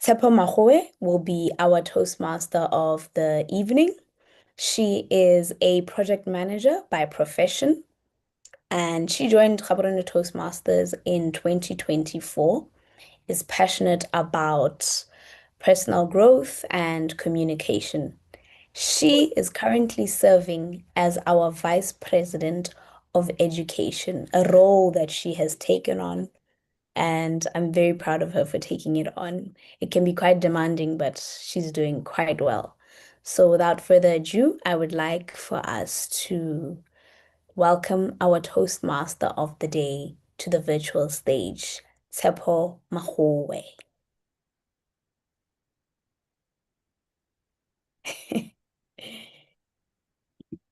Tshepo Magoe will be our Toastmaster of the evening. She is a project manager by profession, and she joined Gaborone Toastmasters in 2024, is passionate about personal growth and communication. She is currently serving as our Vice President of Education, a role that she has taken on, and I'm very proud of her for taking it on. It can be quite demanding, but she's doing quite well. So without further ado, I would like for us to welcome our Toastmaster of the day to the virtual stage, Tshepo Magoe.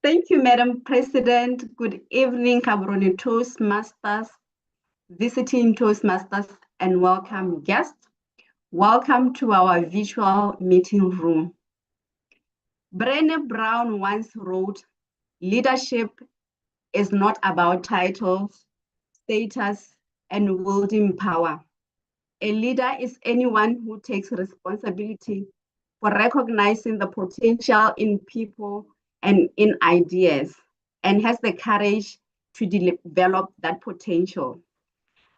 Thank you, Madam President. Good evening, Gaborone Toastmasters, visiting Toastmasters, and welcome guests. Welcome to our virtual meeting room. Brené Brown once wrote, "Leadership is not about titles, status, and wielding power. A leader is anyone who takes responsibility for recognizing the potential in people and in ideas, and has the courage to develop that potential."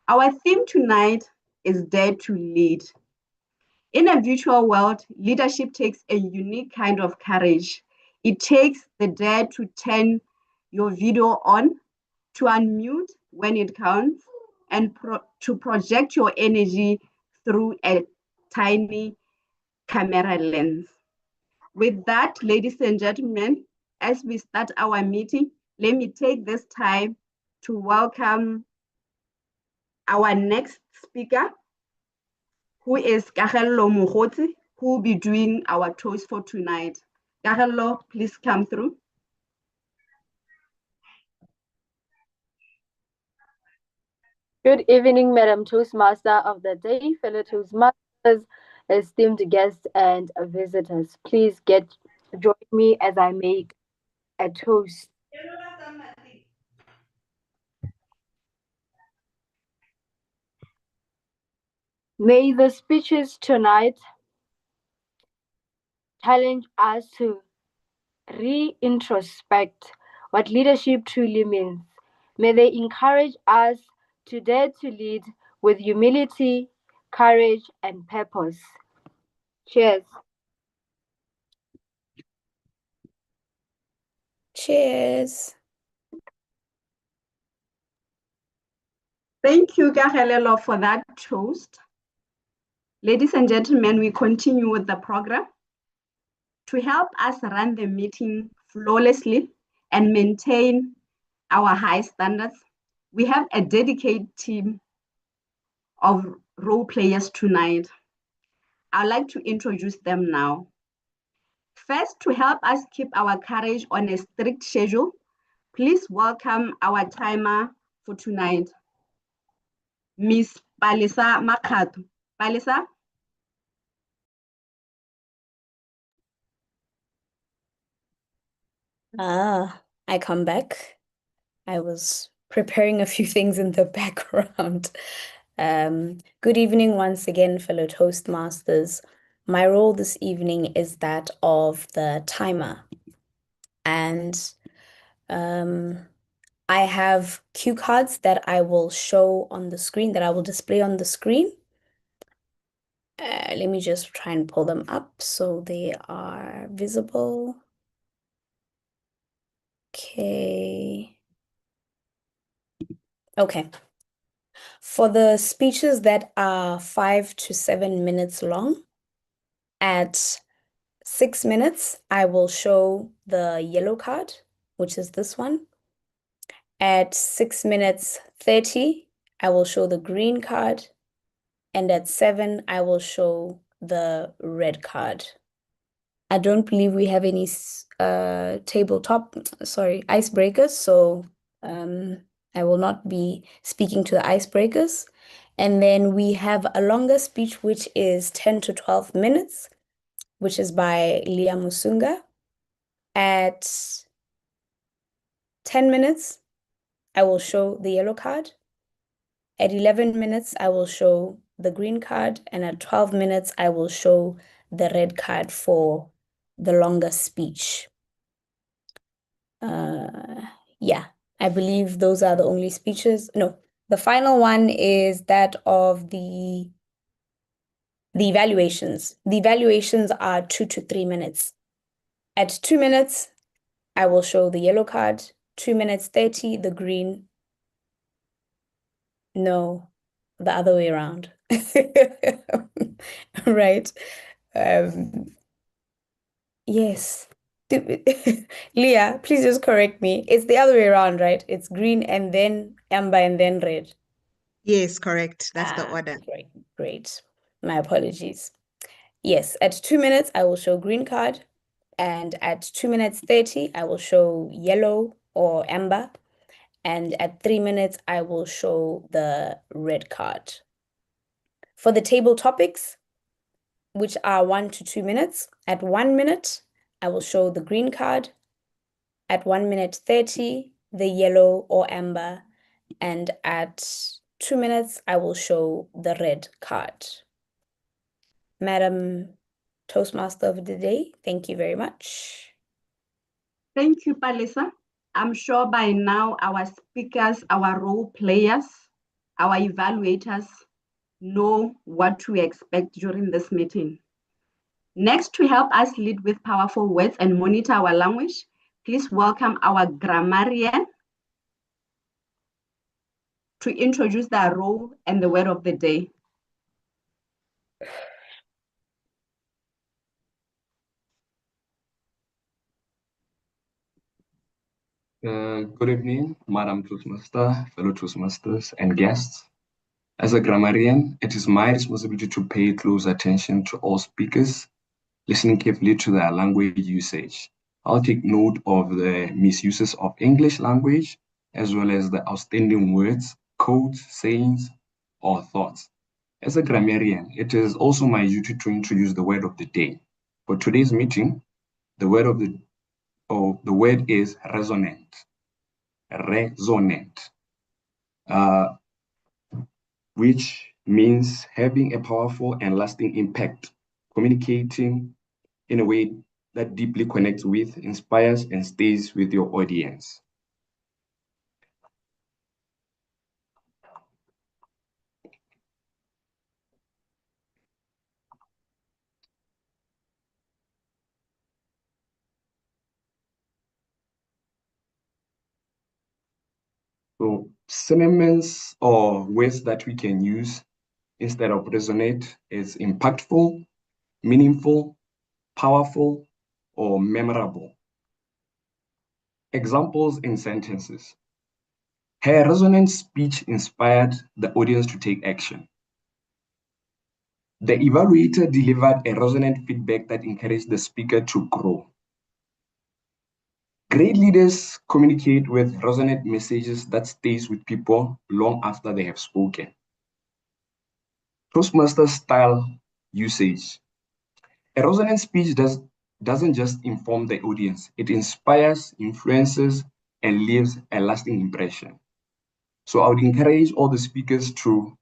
Our theme tonight is Dare to Lead. In a virtual world, leadership takes a unique kind of courage. It takes the dare to turn your video on, to unmute when it counts, and to project your energy through a tiny camera lens. With that, ladies and gentlemen, as we start our meeting, let me take this time to welcome our next speaker, who is Kagello Mogotsi, who will be doing our toast for tonight. Kagello, please come through. Good evening, Madam Toastmaster of the day, fellow Toastmasters, esteemed guests, and visitors. Please join me as I make a toast. May the speeches tonight challenge us to re-introspect what leadership truly means. May they encourage us to dare to lead with humility, courage, and purpose. Cheers. Cheers. Thank you, Kagelelo, for that toast. Ladies and gentlemen, we continue with the program. To help us run the meeting flawlessly and maintain our high standards, we have a dedicated team of role players tonight. I'd like to introduce them now. First, to help us keep our courage on a strict schedule, please welcome our timer for tonight, Miss Palisa Makhato. Palisa? I come back. I was preparing a few things in the background. Good evening once again, fellow Toastmasters. My role this evening is that of the timer. And I have cue cards that I will show on the screen, that I will display on the screen. Let me just try and pull them up so they are visible. Okay. Okay. For the speeches that are 5 to 7 minutes long, at 6 minutes, I will show the yellow card, which is this one. At 6 minutes 30, I will show the green card. And at 7, I will show the red card. I don't believe we have any icebreakers, so I will not be speaking to the icebreakers. And then we have a longer speech, which is 10 to 12 minutes, which is by Leah Musunga. At 10 minutes, I will show the yellow card. At 11 minutes, I will show the green card, and at 12 minutes, I will show the red card for the longer speech. Yeah, I believe those are the only speeches. No, the final one is that of the evaluations. The evaluations are 2 to 3 minutes. At 2 minutes, I will show the yellow card, 2 minutes 30, the green. No, the other way around. Right. Yes. Leah, please just correct me. It's the other way around, right? It's green and then amber and then red. Yes, correct. That's the order. Great, great. My apologies. Yes, at 2 minutes, I will show green card. And at 2 minutes 30, I will show yellow or amber. And at 3 minutes, I will show the red card. For the table topics, which are 1 to 2 minutes, at 1 minute, I will show the green card. At 1 minute 30, the yellow or amber. And at 2 minutes, I will show the red card. Madam Toastmaster of the day, thank you very much. Thank you, Palisa. I'm sure by now our speakers, our role players, our evaluators know what to expect during this meeting. Next, to help us lead with powerful words and monitor our language, please welcome our grammarian to introduce the role and the word of the day. Good evening, Madam Toastmaster, fellow Toastmasters, and guests. As a grammarian, it is my responsibility to pay close attention to all speakers, listening carefully to their language usage. I'll take note of the misuses of English language, as well as the outstanding words, codes, sayings, or thoughts. As a grammarian, it is also my duty to introduce the word of the day. For today's meeting, the word is resonant. Resonant, which means having a powerful and lasting impact, communicating in a way that deeply connects with, inspires, and stays with your audience. So synonyms or words that we can use instead of resonate is impactful, meaningful, powerful, or memorable. Examples in sentences. Her resonant speech inspired the audience to take action. The evaluator delivered a resonant feedback that encouraged the speaker to grow. Great leaders communicate with resonant messages that stays with people long after they have spoken. Toastmaster style usage. A resonant speech doesn't just inform the audience, it inspires, influences, and leaves a lasting impression. So I would encourage all the speakers to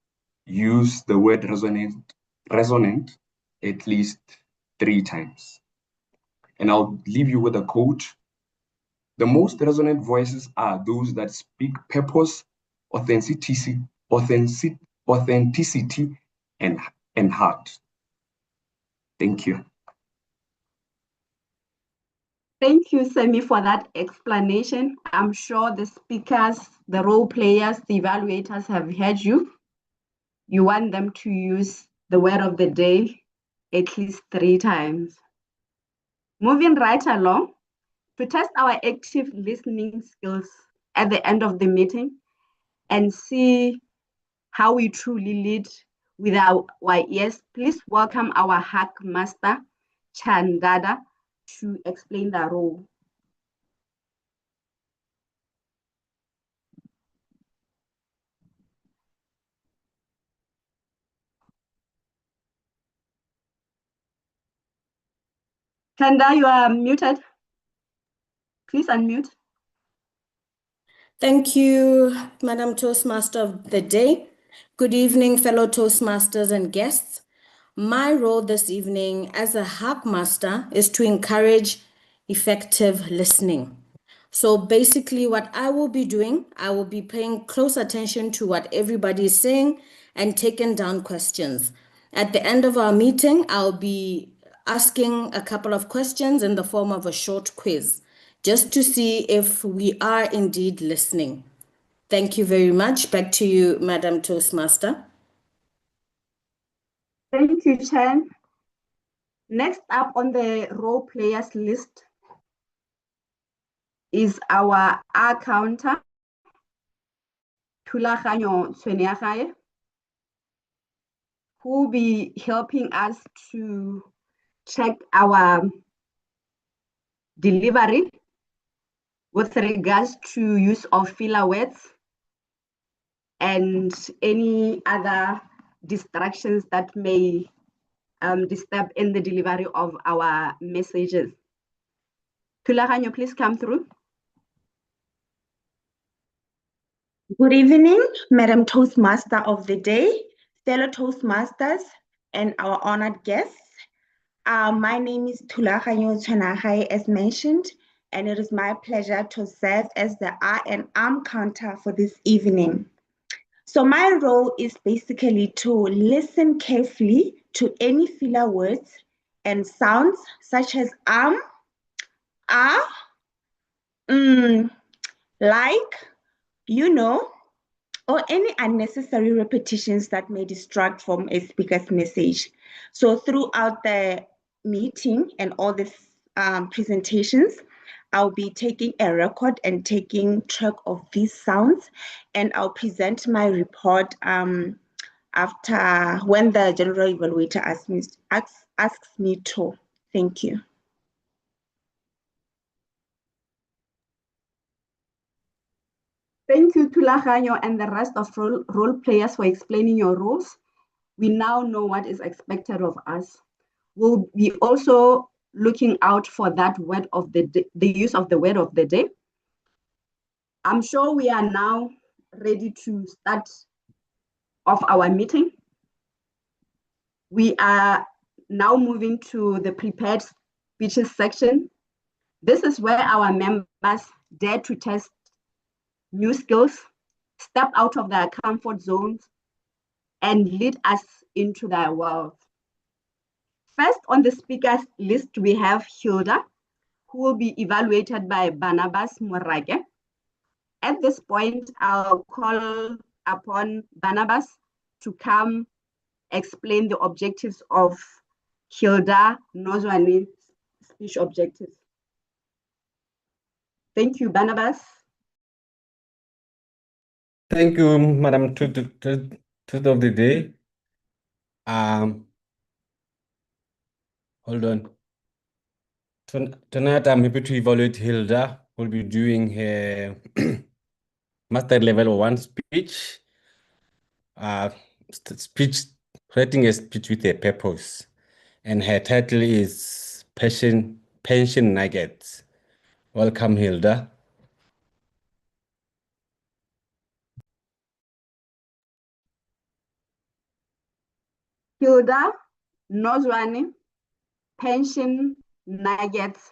use the word resonant at least 3 times. And I'll leave you with a quote. The most resonant voices are those that speak purpose, authenticity, and heart. Thank you. Thank you, Semi, for that explanation. I'm sure the speakers, the role players, the evaluators have heard you. You want them to use the word of the day at least 3 times. Moving right along, to test our active listening skills at the end of the meeting and see how we truly lead with our ears, please welcome our hack master, Changada, to explain the role. Chanda, you are muted. Please unmute. Thank you, Madam Toastmaster of the day. Good evening, fellow Toastmasters and guests. My role this evening as a Hub Master is to encourage effective listening. So basically, what I will be doing, I will be paying close attention to what everybody is saying and taking down questions. At the end of our meeting, I'll be asking a couple of questions in the form of a short quiz, just to see if we are indeed listening. Thank you very much. Back to you, Madam Toastmaster. Thank you, Chen. Next up on the role players list is our counter, Thulaganyo Tshwenyagae, who will be helping us to check our delivery with regards to use of filler words and any other distractions that may disturb in the delivery of our messages. Thulaganyo, please come through. Good evening, Madam Toastmaster of the day, fellow Toastmasters, and our honored guests. My name is Thulaganyo Tshwenyagae, as mentioned, and it is my pleasure to serve as the R&M counter for this evening. So my role is basically to listen carefully to any filler words and sounds such as like, or any unnecessary repetitions that may distract from a speaker's message. So throughout the meeting and all the presentations, I'll be taking a record and taking track of these sounds, and I'll present my report after when the general evaluator asks me to. Thank you. Thank you, Thulaganyo, and the rest of role players for explaining your roles. We now know what is expected of us. We'll be also looking out for that word of the day, the use of the word of the day. I'm sure we are now ready to start off our meeting. We are now moving to the prepared speeches section. This is where our members dare to test new skills, step out of their comfort zones, and lead us into their world. First on the speakers list, we have Hilda, who will be evaluated by Barnabas Morake. At this point, I'll call upon Barnabas to come explain the objectives of Hilda Nozwane's speech objectives. Thank you, Barnabas. Thank you, Madam Truth of the Day. Hold on. Tonight, I'm happy to evaluate Hilda. We'll be doing her Master Level 1 speech. Writing a speech with a purpose. And her title is Pension Nuggets. Welcome, Hilda. Hilda Nozwane, Pension Nuggets,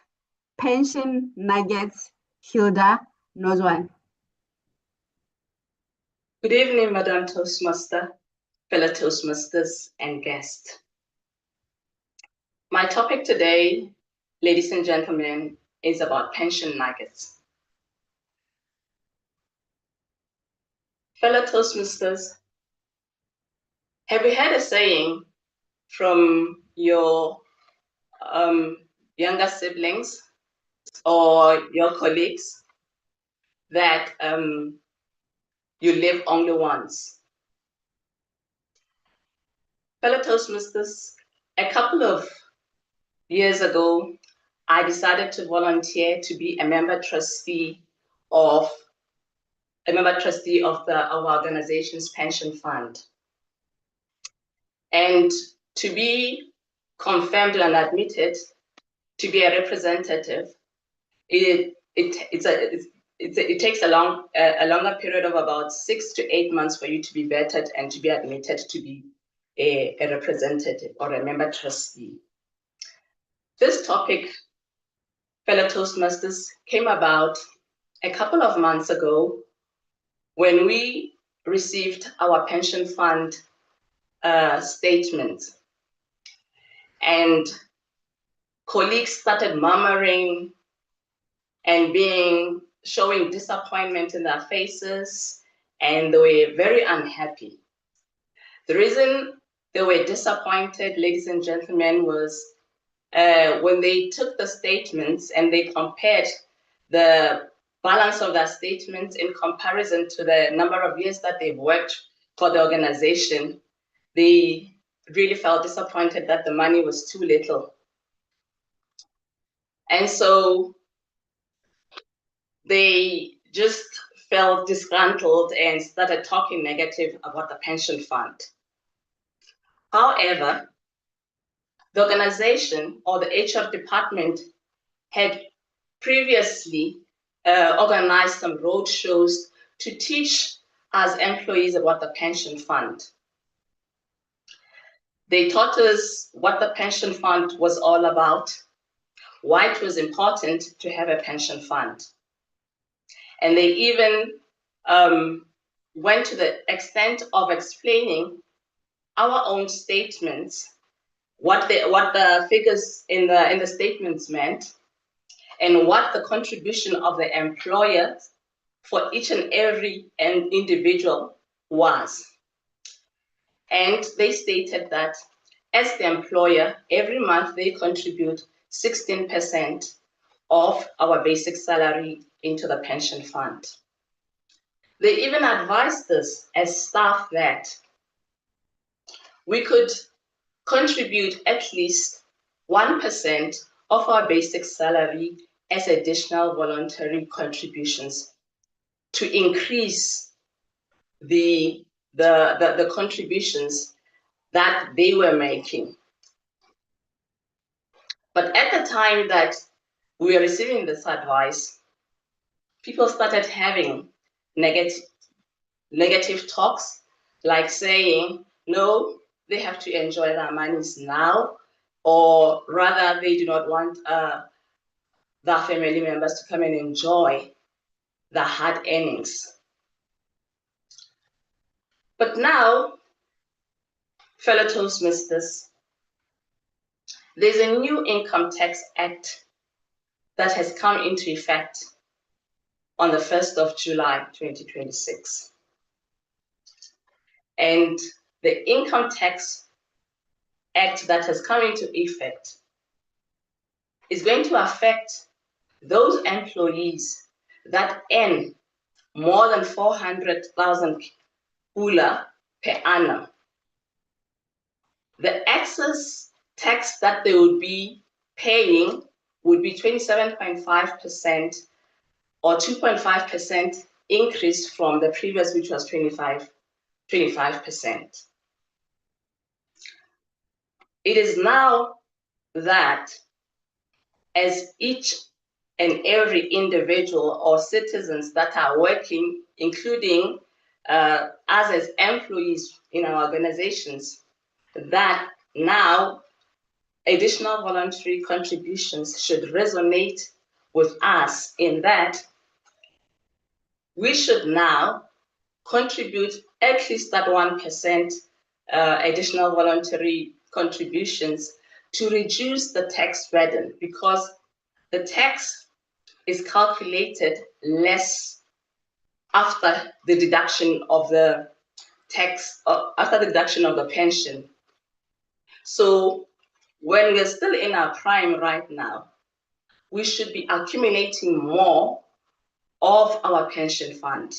Hilda Nozwane. Good evening, Madam Toastmaster, fellow Toastmasters, and guests. My topic today, ladies and gentlemen, is about pension nuggets. Fellow Toastmasters, have you heard a saying from your younger siblings or your colleagues that you live only once? Fellow Toastmasters, a couple of years ago, I decided to volunteer to be a member trustee of our organization's pension fund. And to be confirmed and admitted to be a representative, it's it takes a longer period of about 6 to 8 months for you to be vetted and to be admitted to be a representative or a member trustee. This topic, fellow Toastmasters, came about a couple of months ago when we received our pension fund statement, and colleagues started murmuring and showing disappointment in their faces, and they were very unhappy. The reason they were disappointed, ladies and gentlemen, was when they took the statements and they compared the balance of their statements in comparison to the number of years that they've worked for the organization, they really felt disappointed that the money was too little. And so they just felt disgruntled and started talking negative about the pension fund. However, the organization or the HR department had previously organized some road shows to teach us employees about the pension fund. They taught us what the pension fund was all about, why it was important to have a pension fund. And they even went to the extent of explaining our own statements, what the figures in the statements meant, and what the contribution of the employer for each and every individual was. And they stated that as the employer, every month they contribute 16% of our basic salary into the pension fund. They even advised us as staff that we could contribute at least 1% of our basic salary as additional voluntary contributions to increase the contributions that they were making. But at the time that we were receiving this advice, people started having negative talks, like saying, no, they have to enjoy their monies now, or rather they do not want their family members to come and enjoy the hard earnings. But now, fellow Toastmasters, there's a new Income Tax Act that has come into effect on the 1st of July, 2026. And the Income Tax Act that has come into effect is going to affect those employees that earn more than 400,000 ULA per annum. The excess tax that they would be paying would be 27.5% or 2.5% increase from the previous, which was 25%. It is now that as each and every individual or citizens that are working, including us as employees in our organizations, that now additional voluntary contributions should resonate with us in that we should now contribute at least that 1% additional voluntary contributions to reduce the tax burden, because the tax is calculated less after the deduction of the tax, after the deduction of the pension. So when we're still in our prime right now, we should be accumulating more of our pension fund.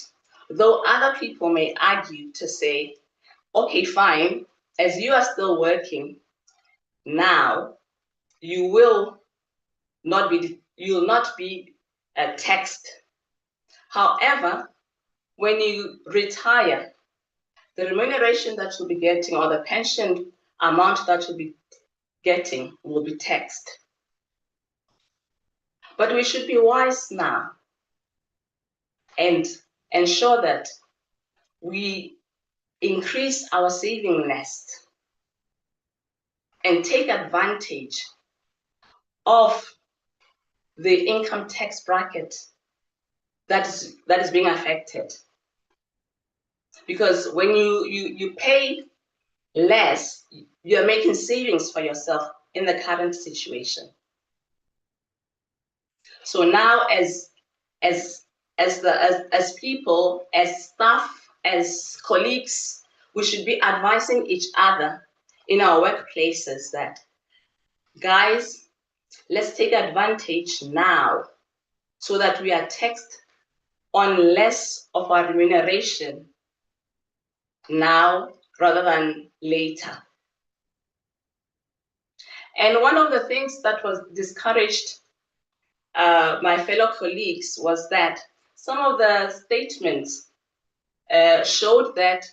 Though other people may argue to say, okay, fine, as you are still working now, you will not be taxed. However, when you retire, the remuneration that you'll be getting or the pension amount that you'll be getting will be taxed. But we should be wise now and ensure that we increase our saving nest and take advantage of the income tax bracket that is being affected. Because when you pay less, you're making savings for yourself in the current situation. So now as people, as staff, as colleagues, we should be advising each other in our workplaces that, guys, let's take advantage now so that we are taxed on less of our remuneration now rather than later. And one of the things that was discouraged my fellow colleagues was that some of the statements showed that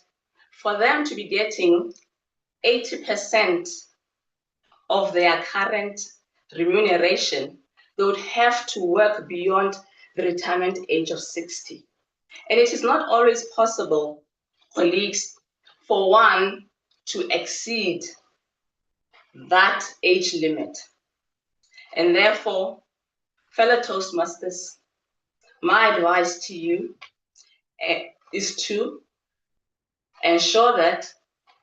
for them to be getting 80% of their current remuneration, they would have to work beyond the retirement age of 60. And it is not always possible, colleagues, for one to exceed that age limit. And therefore, fellow Toastmasters, my advice to you is to ensure that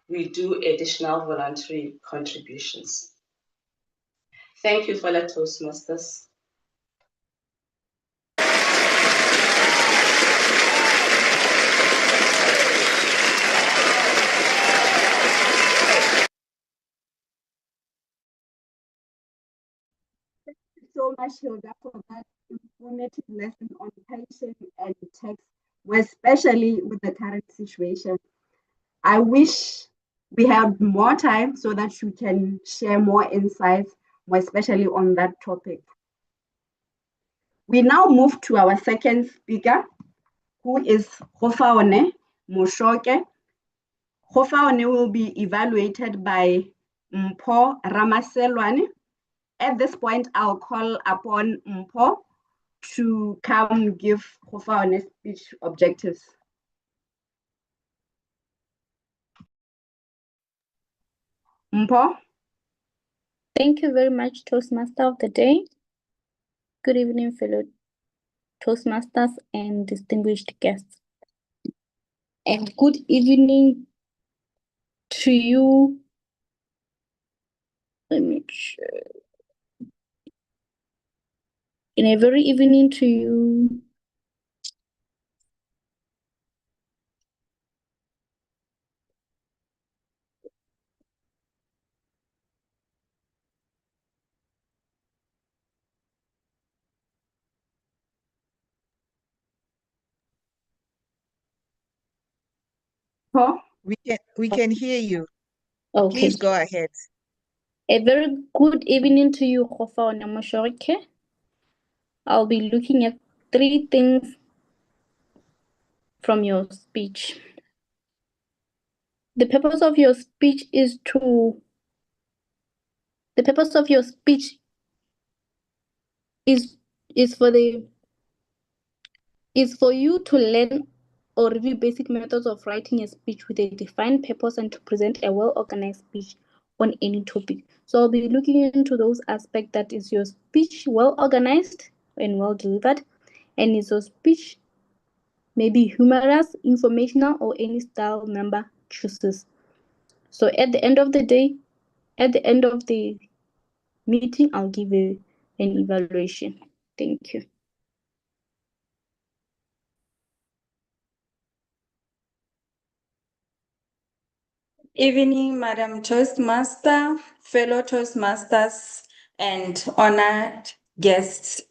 we do additional voluntary contributions. Thank you, fellow Toastmasters. So much, Hilda, for that informative lesson on pension and tax, especially with the current situation. I wish we had more time so that you can share more insights, more especially on that topic. We now move to our second speaker, who is Gofaone Moshoke. Gofaone will be evaluated by Mpho Ramaselwane. At this point, I'll call upon Mpho to come give Gofaone speech objectives. Mpho? Thank you very much, Toastmaster of the Day. Good evening, fellow Toastmasters and distinguished guests. And good evening to you. Let me check. And a very evening to you. Mpho? We can hear you. Okay. Please go ahead. A very good evening to you, Gofaone Moshoke. I'll be looking at 3 things from your speech. The purpose of your speech is for you to learn or review basic methods of writing a speech with a defined purpose and to present a well-organized speech on any topic. So I'll be looking into those aspects. That is your speech well-organized and well-delivered, and is your speech maybe humorous, informational, or any style member chooses. So at the end of the day, at the end of the meeting, I'll give an evaluation. Thank you. Evening, Madam Toastmaster, fellow Toastmasters, and honored guests.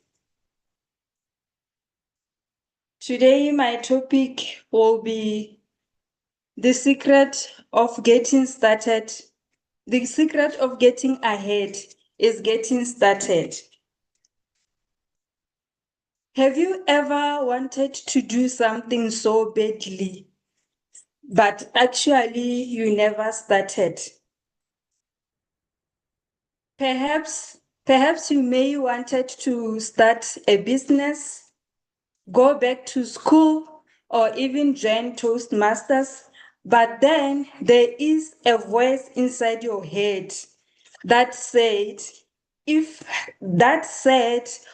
Today, my topic will be the secret of getting started. The secret of getting ahead is getting started. Have you ever wanted to do something so badly, but actually you never started? Perhaps you may wanted to start a business, go back to school, or even join Toastmasters. But then there is a voice inside your head that said,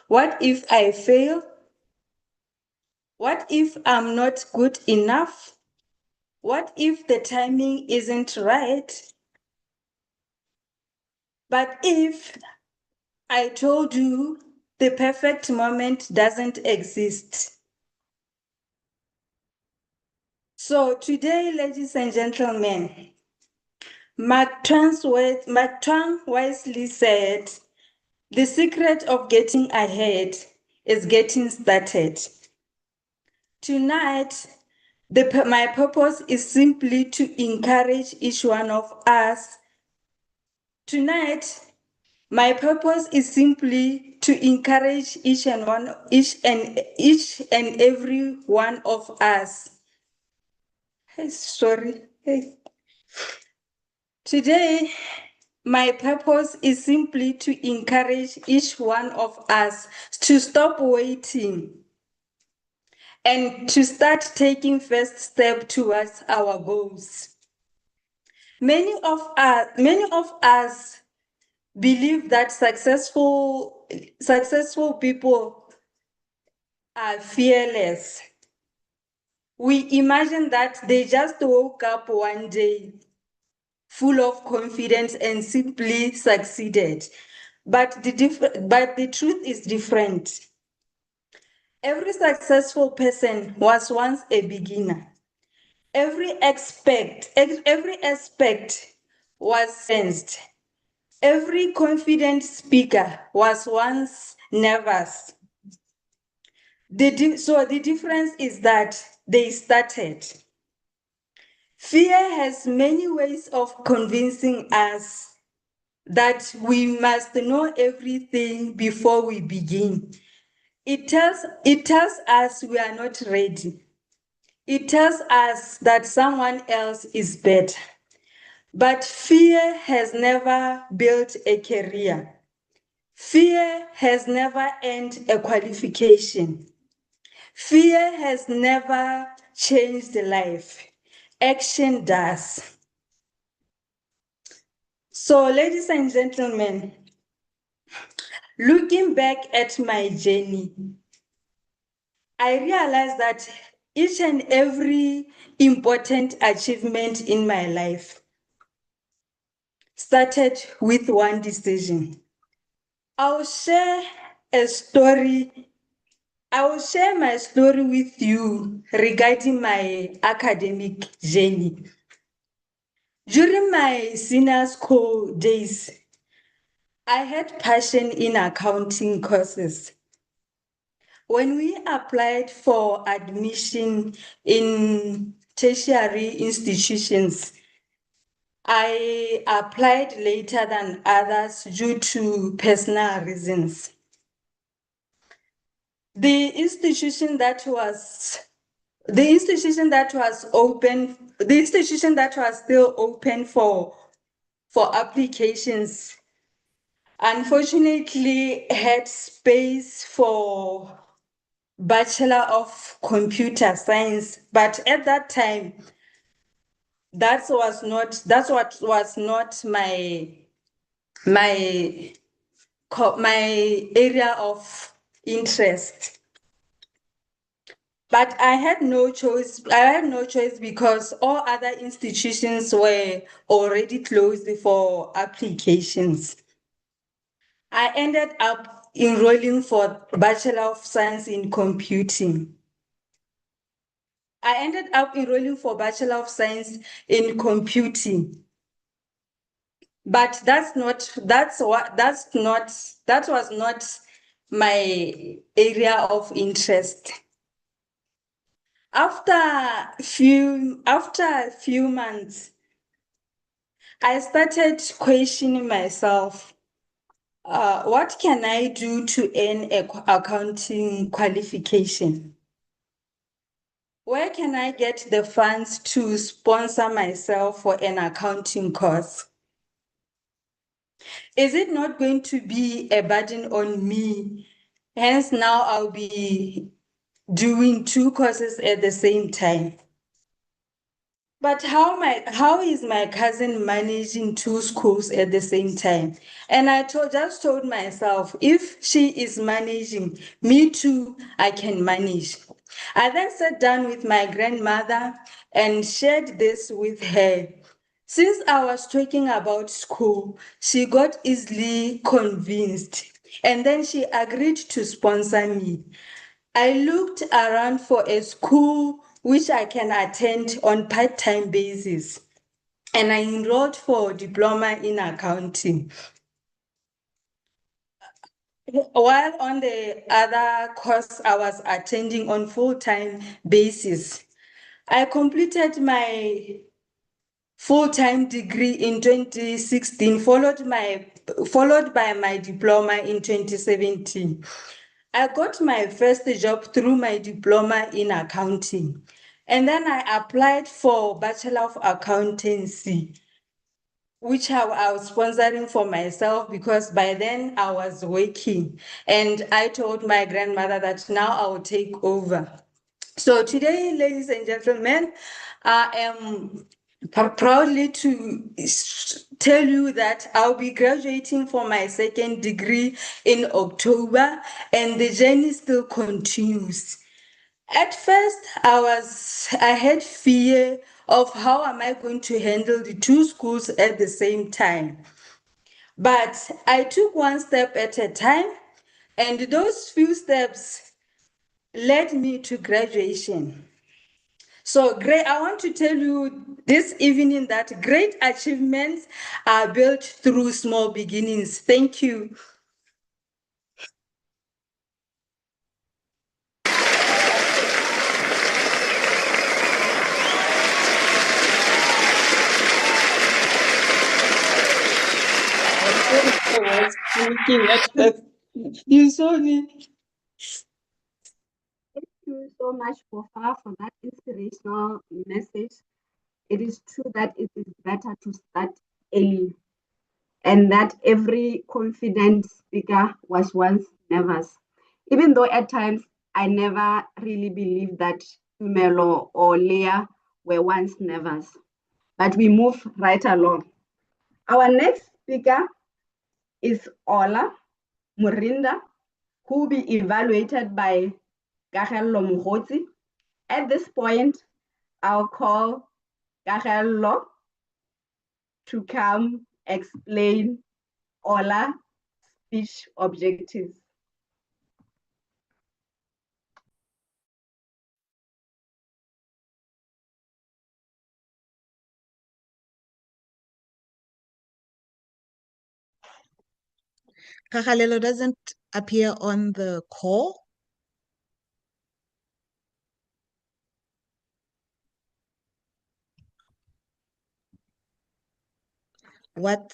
what if I fail? What if I'm not good enough? What if the timing isn't right? But if I told you the perfect moment doesn't exist. So today, ladies and gentlemen, Mark Twain wisely said, the secret of getting ahead is getting started. Tonight, my purpose is simply to encourage each one of us. Tonight, my purpose is simply to encourage each and every one of us. Hey, sorry. Hey. Today, my purpose is simply to encourage each one of us to stop waiting and to start taking first step towards our goals. Many of us believe that successful people are fearless. We imagine that they just woke up one day full of confidence and simply succeeded. But the truth is different. Every successful person was once a beginner. Every aspect was sensed. Every confident speaker was once nervous. So the difference is that they started. Fear has many ways of convincing us that we must know everything before we begin. It tells us we are not ready. It tells us that someone else is better. But fear has never built a career. Fear has never earned a qualification. Fear has never changed life. Action does. So, ladies and gentlemen, looking back at my journey, I realized that each and every important achievement in my life started with one decision. I'll share my story with you regarding my academic journey. During my senior school days, I had passion in accounting courses. When we applied for admission in tertiary institutions, I applied later than others due to personal reasons. The institution that was still open for applications, unfortunately had space for Bachelor of Computer Science, but at that time, that was not my area of interest. But I had no choice. Because all other institutions were already closed for applications. I ended up enrolling for Bachelor of Science in Computing. But that was not my area of interest. After a few months, I started questioning myself. What can I do to earn an accounting qualification? Where can I get the funds to sponsor myself for an accounting course? Is it not going to be a burden on me? Hence, now I'll be doing 2 courses at the same time. But how is my cousin managing 2 schools at the same time? And I just told myself, if she is managing, me too, I can manage. I then sat down with my grandmother and shared this with her. Since I was talking about school, she got easily convinced, and then she agreed to sponsor me. I looked around for a school which I can attend on part-time basis, and I enrolled for diploma in accounting. While on the other course I was attending on full-time basis, I completed my full-time degree in 2016, followed by my diploma in 2017. I got my first job through my diploma in accounting. And then I applied for Bachelor of Accountancy, which I was sponsoring for myself because by then I was working. And I told my grandmother that now I will take over. So today, ladies and gentlemen, I am proudly to tell you that I'll be graduating for my second degree in October, and the journey still continues. At first, I had fear of how am I going to handle the 2 schools at the same time. But I took one step at a time, and those few steps led me to graduation. So great, I want to tell you this evening that great achievements are built through small beginnings. Thank you. I was looking at her. You saw me. Thank you so much, Kofa, for that inspirational message. It is true that it is better to start early, and that every confident speaker was once nervous. Even though at times I never really believed that Tumelo or Leah were once nervous. But we move right along. Our next speaker is Ola Murinda, who will be evaluated by Kagello Mogotsi. At this point, I'll call Kagello to come explain Ola speech objectives. Kagalelo doesn't appear on the call. What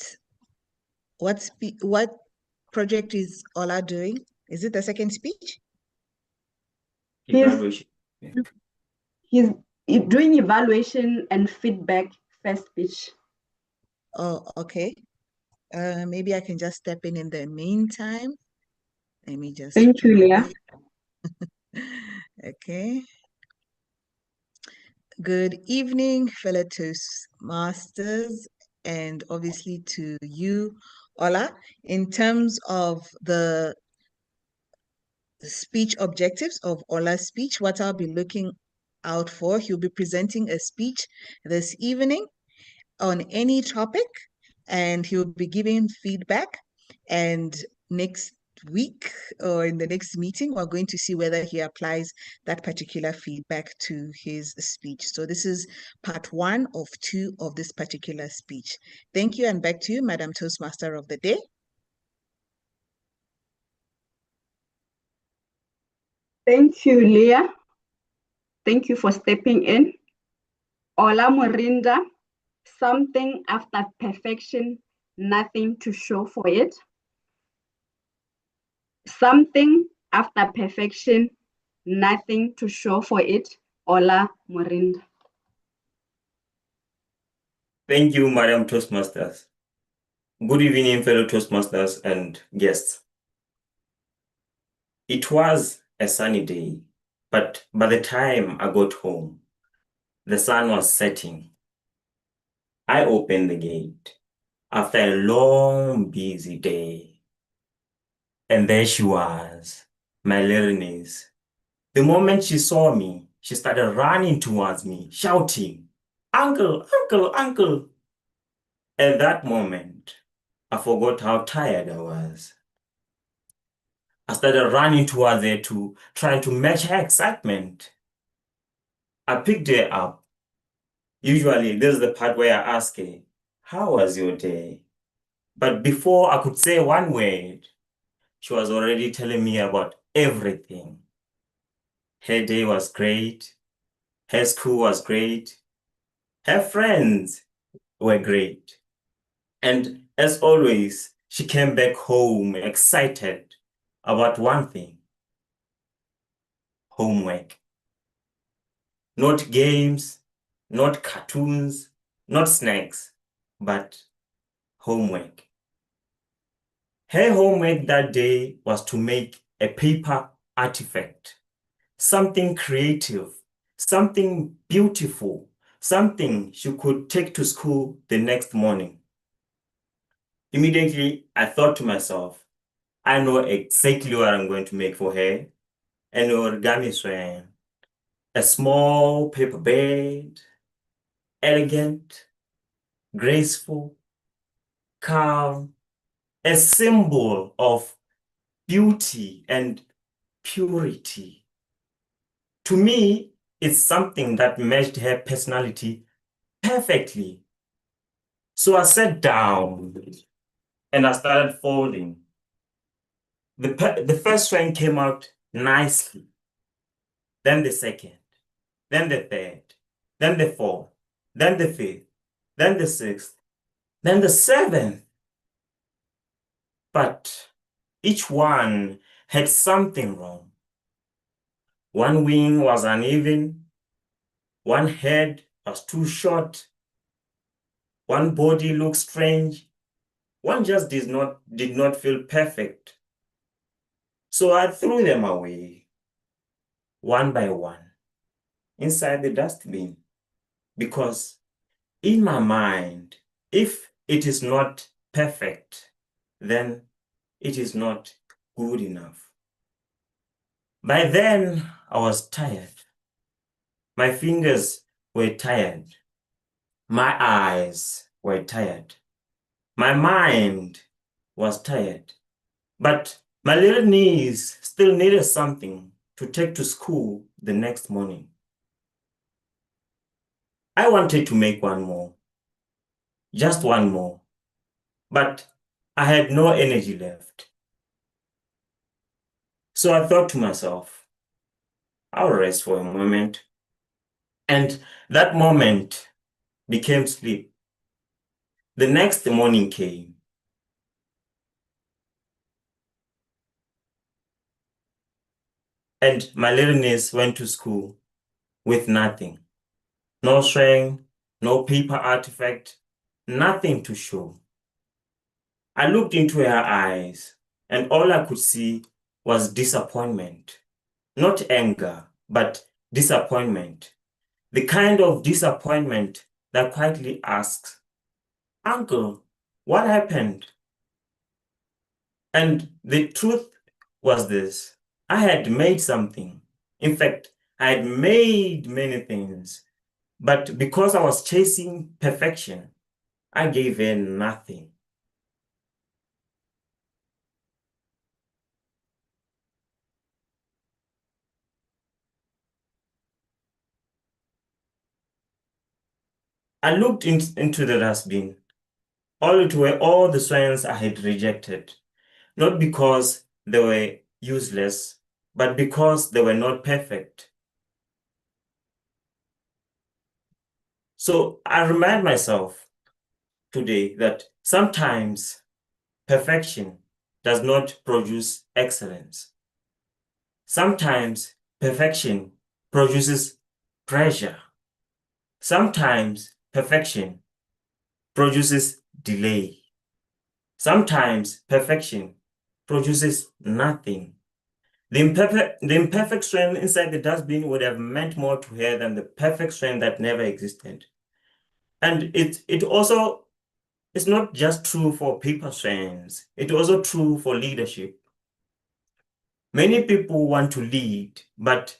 project is Ola doing? Is it the second speech? He's doing evaluation and feedback first speech. Oh, okay. Maybe I can just step in the meantime. Let me just Thank you, try. Leah. Okay. Good evening, fellow Toastmasters, and obviously to you, Ola. In terms of the speech objectives of Ola's speech, what I'll be looking out for, he'll be presenting a speech this evening on any topic, and he'll be giving feedback. And next week or in the next meeting, we're going to see whether he applies that particular feedback to his speech. So this is part 1 of 2 of this particular speech. Thank you, and back to you, Madam Toastmaster of the day. Thank you, Leah. Thank you for stepping in. Ola Murinda, something after perfection, nothing to show for it. Something after perfection, nothing to show for it. Ola Murinda. Thank you, Madam Toastmasters. Good evening, fellow Toastmasters and guests. It was a sunny day, But by the time I got home, the sun was setting. I opened the gate after a long, busy day. And there she was, my little niece. The moment she saw me, she started running towards me, shouting, "Uncle, uncle, uncle." At that moment, I forgot how tired I was. I started running towards her too, trying to match her excitement. I picked her up. Usually, this is the part where I ask her, "How was your day?" But before I could say one word, she was already telling me about everything. Her day was great. Her school was great. Her friends were great. And as always, she came back home excited about one thing: homework. Not games, not cartoons, not snacks, but homework. Her homework that day was to make a paper artifact, something creative, something beautiful, something she could take to school the next morning. Immediately, I thought to myself, I know exactly what I'm going to make for her. An origami swan, a small paper bed, elegant, graceful, calm, a symbol of beauty and purity. To me, it's something that matched her personality perfectly. So I sat down and I started folding. The first one came out nicely, then the second, then the third, then the fourth, then the fifth, then the sixth, then the seventh. But each one had something wrong. One wing was uneven, one head was too short, one body looked strange, one just did not feel perfect. So I threw them away, one by one, inside the dustbin, because in my mind, if it is not perfect, then it is not good enough. By then, I was tired. My fingers were tired. My eyes were tired. My mind was tired. But my little niece still needed something to take to school the next morning. I wanted to make one more, just one more, but I had no energy left. So I thought to myself, I'll rest for a moment. And that moment became sleep. The next morning came. And my little niece went to school with nothing. No string, no paper artifact, nothing to show. I looked into her eyes, and all I could see was disappointment. Not anger, but disappointment. The kind of disappointment that quietly asks, "Uncle, what happened?" And the truth was this: I had made something. In fact, I had made many things. But because I was chasing perfection, I gave her nothing. I looked into the dustbin. All it were all the swans I had rejected, not because they were useless, but because they were not perfect. So I remind myself today that sometimes perfection does not produce excellence. Sometimes perfection produces pressure. Sometimes perfection produces delay. Sometimes perfection produces nothing. The imperfect strain inside the dustbin would have meant more to her than the perfect strain that never existed. And it also is not just true for paper strains, it's also true for leadership. Many people want to lead, but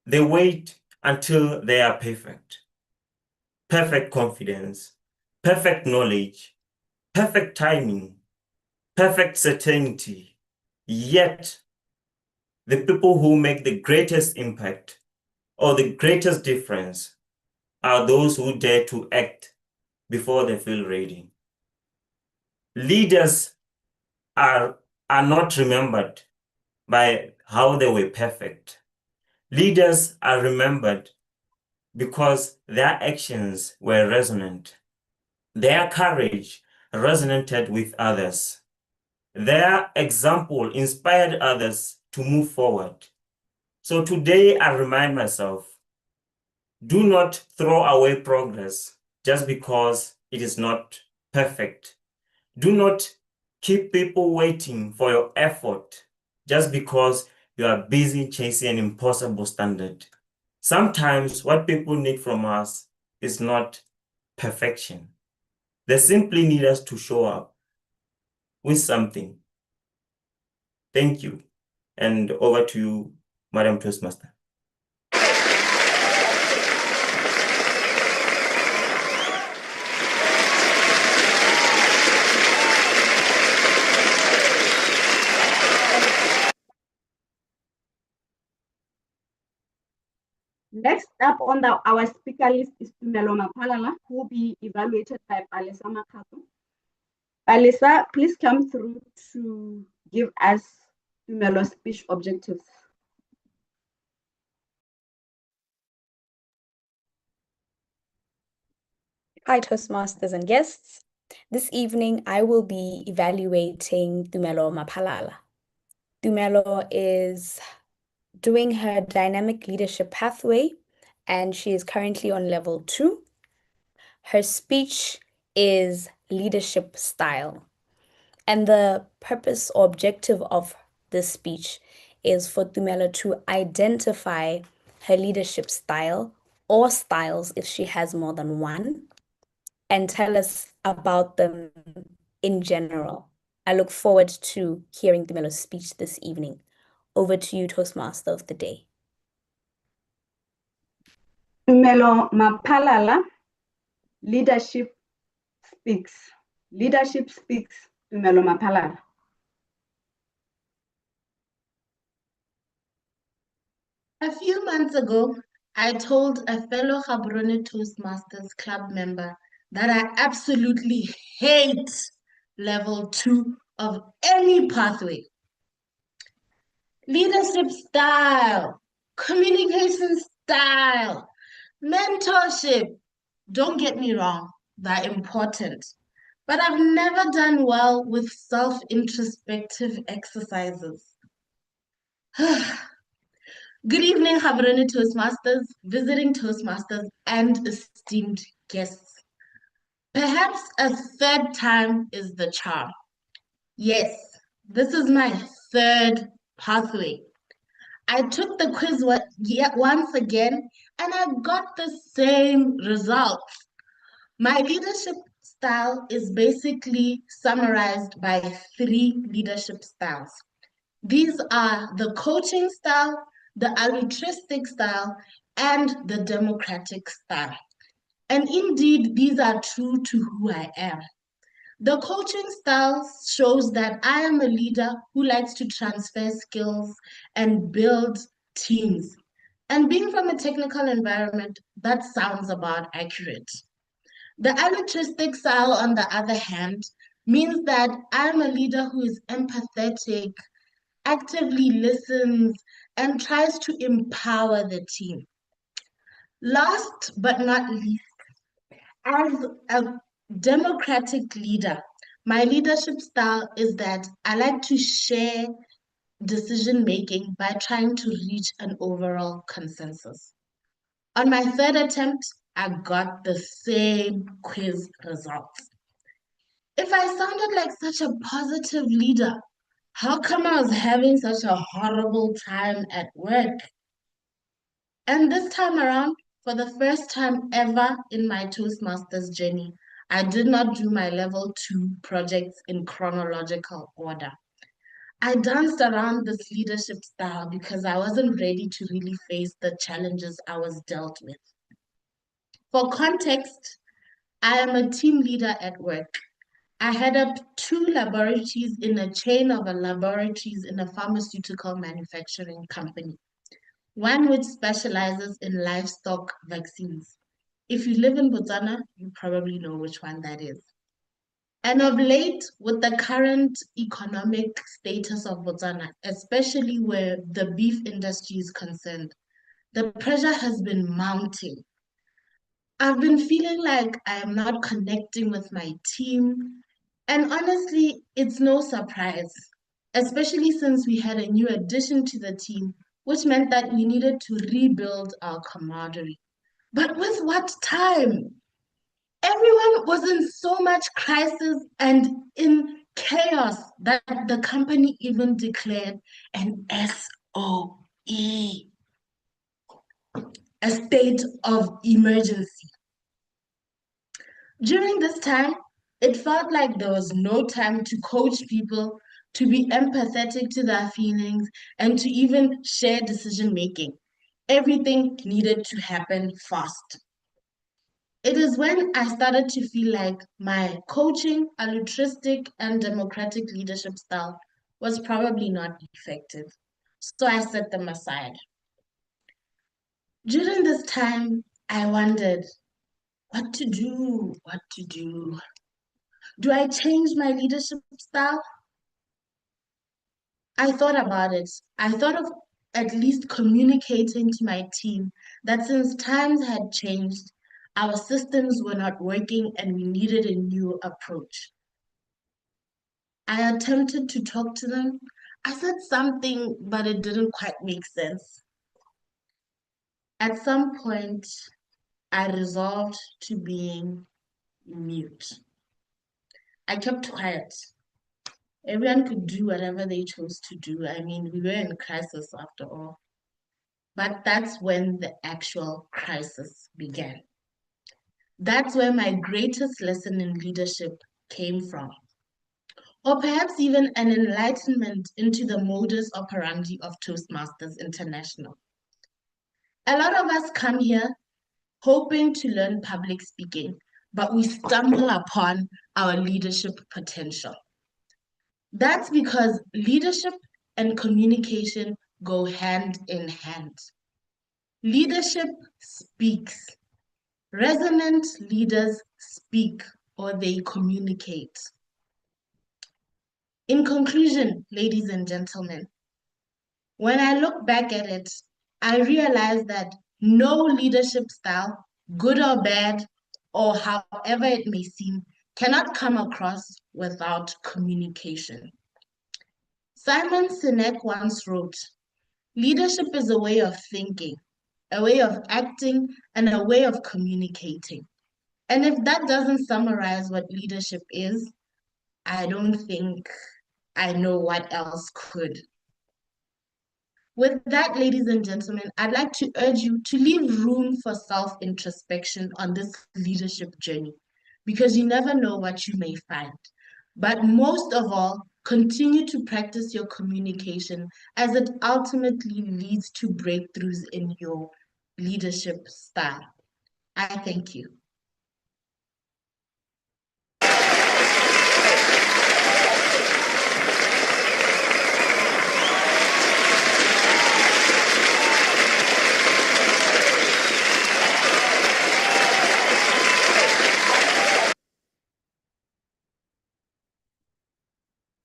they wait until they are perfect. Perfect confidence, perfect knowledge, perfect timing, perfect certainty. Yet, the people who make the greatest impact or the greatest difference are those who dare to act before they feel ready. Leaders are not remembered by how they were perfect. Leaders are remembered because their actions were resonant. Their courage resonated with others. Their example inspired others to move forward. So today I remind myself, do not throw away progress just because it is not perfect. Do not keep people waiting for your effort just because you are busy chasing an impossible standard. Sometimes what people need from us is not perfection. They simply need us to show up with something. Thank you. And over to you, Madam Toastmaster. Next up on our speaker list is Tumelo Mapalala, who will be evaluated by Palesa Makato. Palesa, please come through to give us Tumelo's speech objectives. Hi, Toastmasters and guests. This evening, I will be evaluating Tumelo Mapalala. Tumelo is doing her dynamic leadership pathway, and she is currently on level 2. Her speech is leadership style. And the purpose or objective of this speech is for Tumelo to identify her leadership style or styles if she has more than one, and tell us about them in general. I look forward to hearing Tumelo's speech this evening. Over to you, Toastmaster of the Day. Tumelo Mapalala, leadership speaks. Leadership speaks, Tumelo Mapalala. A few months ago, I told a fellow Gaborone Toastmasters club member that I absolutely hate level 2 of any pathway. Leadership style, communication style, mentorship. Don't get me wrong, they're important. But I've never done well with self-introspective exercises. Good evening, Gaborone Toastmasters, visiting Toastmasters, and esteemed guests. Perhaps a third time is the charm. Yes, this is my third pathway. I took the quiz once again, and I got the same results. My leadership style is basically summarized by 3 leadership styles. These are the coaching style, the altruistic style, and the democratic style. And indeed, these are true to who I am. The coaching style shows that I am a leader who likes to transfer skills and build teams. And being from a technical environment, that sounds about accurate. The altruistic style, on the other hand, means that I'm a leader who is empathetic, actively listens, and tries to empower the team. Last but not least, as a democratic leader, my leadership style is that I like to share decision making by trying to reach an overall consensus. On my third attempt, I got the same quiz results. If I sounded like such a positive leader, how come I was having such a horrible time at work? And this time around, for the first time ever in my Toastmasters journey, I did not do my level 2 projects in chronological order. I danced around this leadership style because I wasn't ready to really face the challenges I was dealt with. For context, I am a team leader at work. I head up 2 laboratories in a chain of laboratories in a pharmaceutical manufacturing company, one which specializes in livestock vaccines. If you live in Botswana, you probably know which one that is. And of late, with the current economic status of Botswana, especially where the beef industry is concerned, the pressure has been mounting. I've been feeling like I am not connecting with my team. And honestly, it's no surprise, especially since we had a new addition to the team, which meant that we needed to rebuild our camaraderie. But with what time? Everyone was in so much crisis and in chaos that the company even declared an SOE, a state of emergency. During this time, it felt like there was no time to coach people, to be empathetic to their feelings, and to even share decision making. Everything needed to happen fast. It is when I started to feel like my coaching, altruistic, and democratic leadership style was probably not effective. So I set them aside. During this time, I wondered what to do, what to do. Do I change my leadership style? I thought about it. I thought of at least communicating to my team that since times had changed, our systems were not working and we needed a new approach. I attempted to talk to them. I said something, but it didn't quite make sense. At some point, I resolved to being mute. I kept quiet. Everyone could do whatever they chose to do. I mean, we were in crisis after all. But that's when the actual crisis began. That's where my greatest lesson in leadership came from. Or perhaps even an enlightenment into the modus operandi of Toastmasters International. A lot of us come here hoping to learn public speaking, but we stumble upon our leadership potential. That's because leadership and communication go hand in hand. Leadership speaks. Resonant leaders speak or they communicate. In conclusion, ladies and gentlemen, when I look back at it, I realize that no leadership style, good or bad, or however it may seem, cannot come across without communication. Simon Sinek once wrote, "Leadership is a way of thinking, a way of acting, and a way of communicating." And if that doesn't summarize what leadership is, I don't think I know what else could. With that, ladies and gentlemen, I'd like to urge you to leave room for self-introspection on this leadership journey, because you never know what you may find. But most of all, continue to practice your communication as it ultimately leads to breakthroughs in your leadership style. I thank you.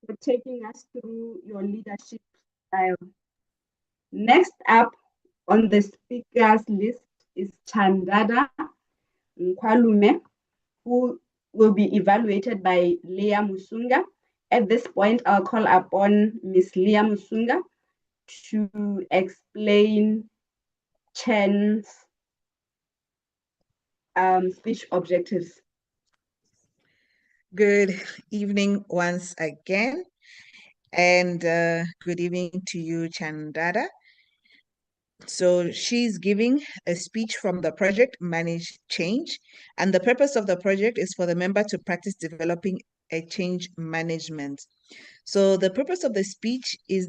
For taking us through your leadership style. Next up on the speakers list is Chandada Nkwalume, who will be evaluated by Leah Musunga. At this point, I'll call upon Ms. Leah Musunga to explain Chen's speech objectives. Good evening once again. And good evening to you, Chandada. So she's giving a speech from the project Manage Change. And the purpose of the project is for the member to practice developing a change management. So the purpose of the speech is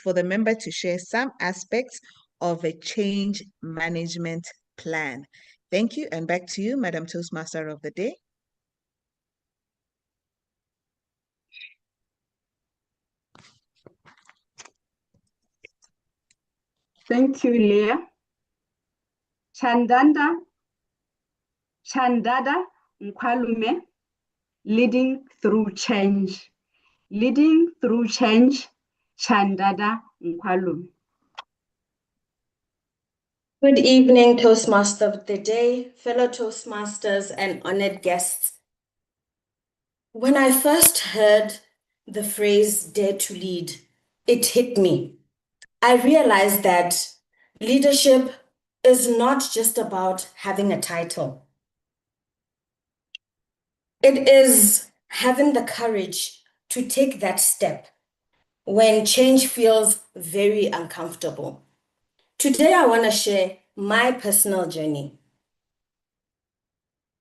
for the member to share some aspects of a change management plan. Thank you, and back to you, Madam Toastmaster of the Day. Thank you, Leah. Chandada Nkwalume, leading through change. Leading through change, Chandada Nkwalume. Good evening, Toastmaster of the Day, fellow Toastmasters, and honored guests. When I first heard the phrase dare to lead, it hit me. I realized that leadership is not just about having a title. It is having the courage to take that step when change feels very uncomfortable. Today, I want to share my personal journey.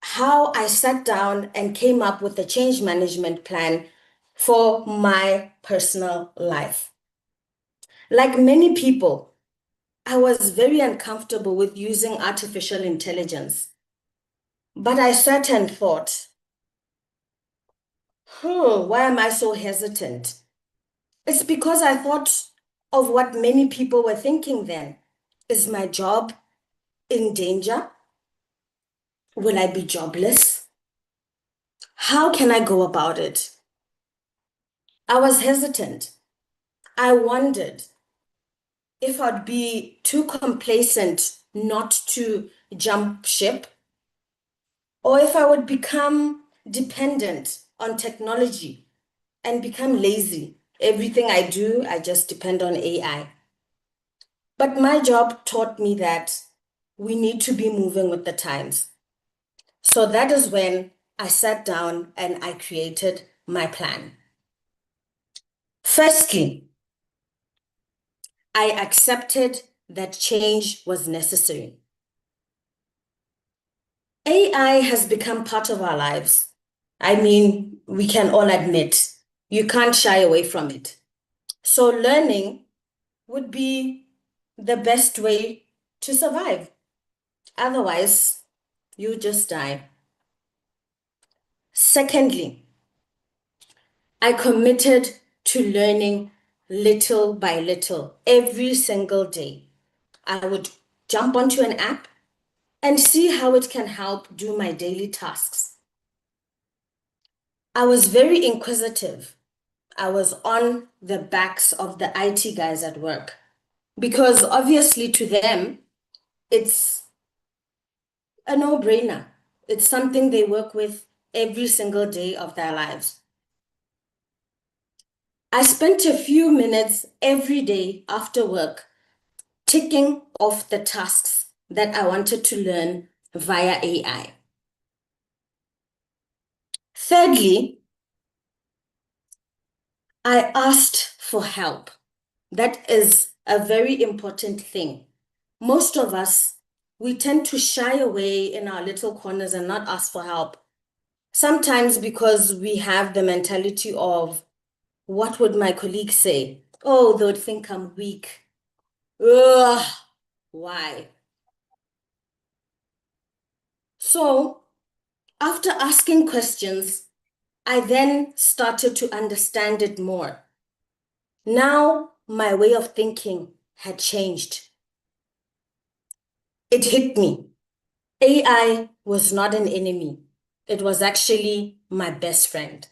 How I sat down and came up with a change management plan for my personal life. Like many people, I was very uncomfortable with using artificial intelligence. But I sat and thought, why am I so hesitant? It's because I thought of what many people were thinking then. Is my job in danger? Will I be jobless? How can I go about it? I was hesitant. I wondered if I'd be too complacent not to jump ship, or if I would become dependent on technology and become lazy. Everything I do, I just depend on AI. But my job taught me that we need to be moving with the times. So that is when I sat down and I created my plan. Firstly, I accepted that change was necessary. AI has become part of our lives. I mean, we can all admit, you can't shy away from it. So learning would be the best way to survive. Otherwise, you just die. Secondly, I committed to learning little by little every single day. I would jump onto an app and see how it can help do my daily tasks. I was very inquisitive. I was on the backs of the IT guys at work because obviously to them, it's a no-brainer. It's something they work with every single day of their lives. I spent a few minutes every day after work ticking off the tasks that I wanted to learn via AI. Thirdly, I asked for help. That is a very important thing. Most of us, we tend to shy away in our little corners and not ask for help. Sometimes because we have the mentality of, what would my colleagues say? Oh, they would think I'm weak. Ugh, why? So, after asking questions, I then started to understand it more. Now, my way of thinking had changed. It hit me. AI was not an enemy. It was actually my best friend.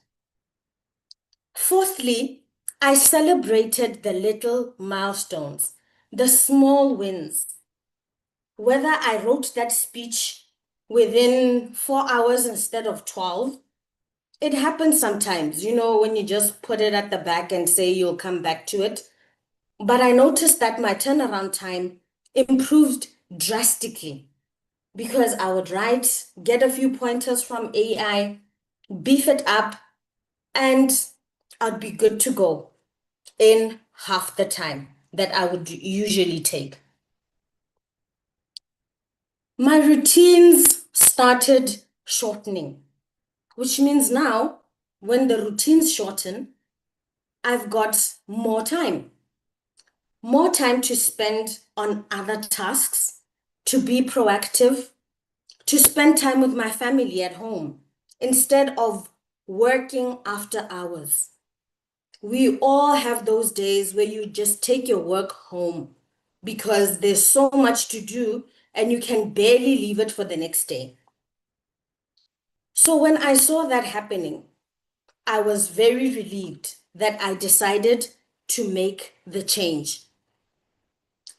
Fourthly, I celebrated the little milestones, the small wins. Whether I wrote that speech within 4 hours instead of 12, it happens sometimes, when you just put it at the back and say you'll come back to it. But I noticed that my turnaround time improved drastically because I would write, get a few pointers from AI, beef it up, and I'd be good to go. in half the time that I would usually take. My routines started shortening, which means now when the routines shorten, I've got more time to spend on other tasks, to be proactive, to spend time with my family at home instead of working after hours. We all have those days where you just take your work home because there's so much to do and you can barely leave it for the next day. So when I saw that happening, I was very relieved that I decided to make the change.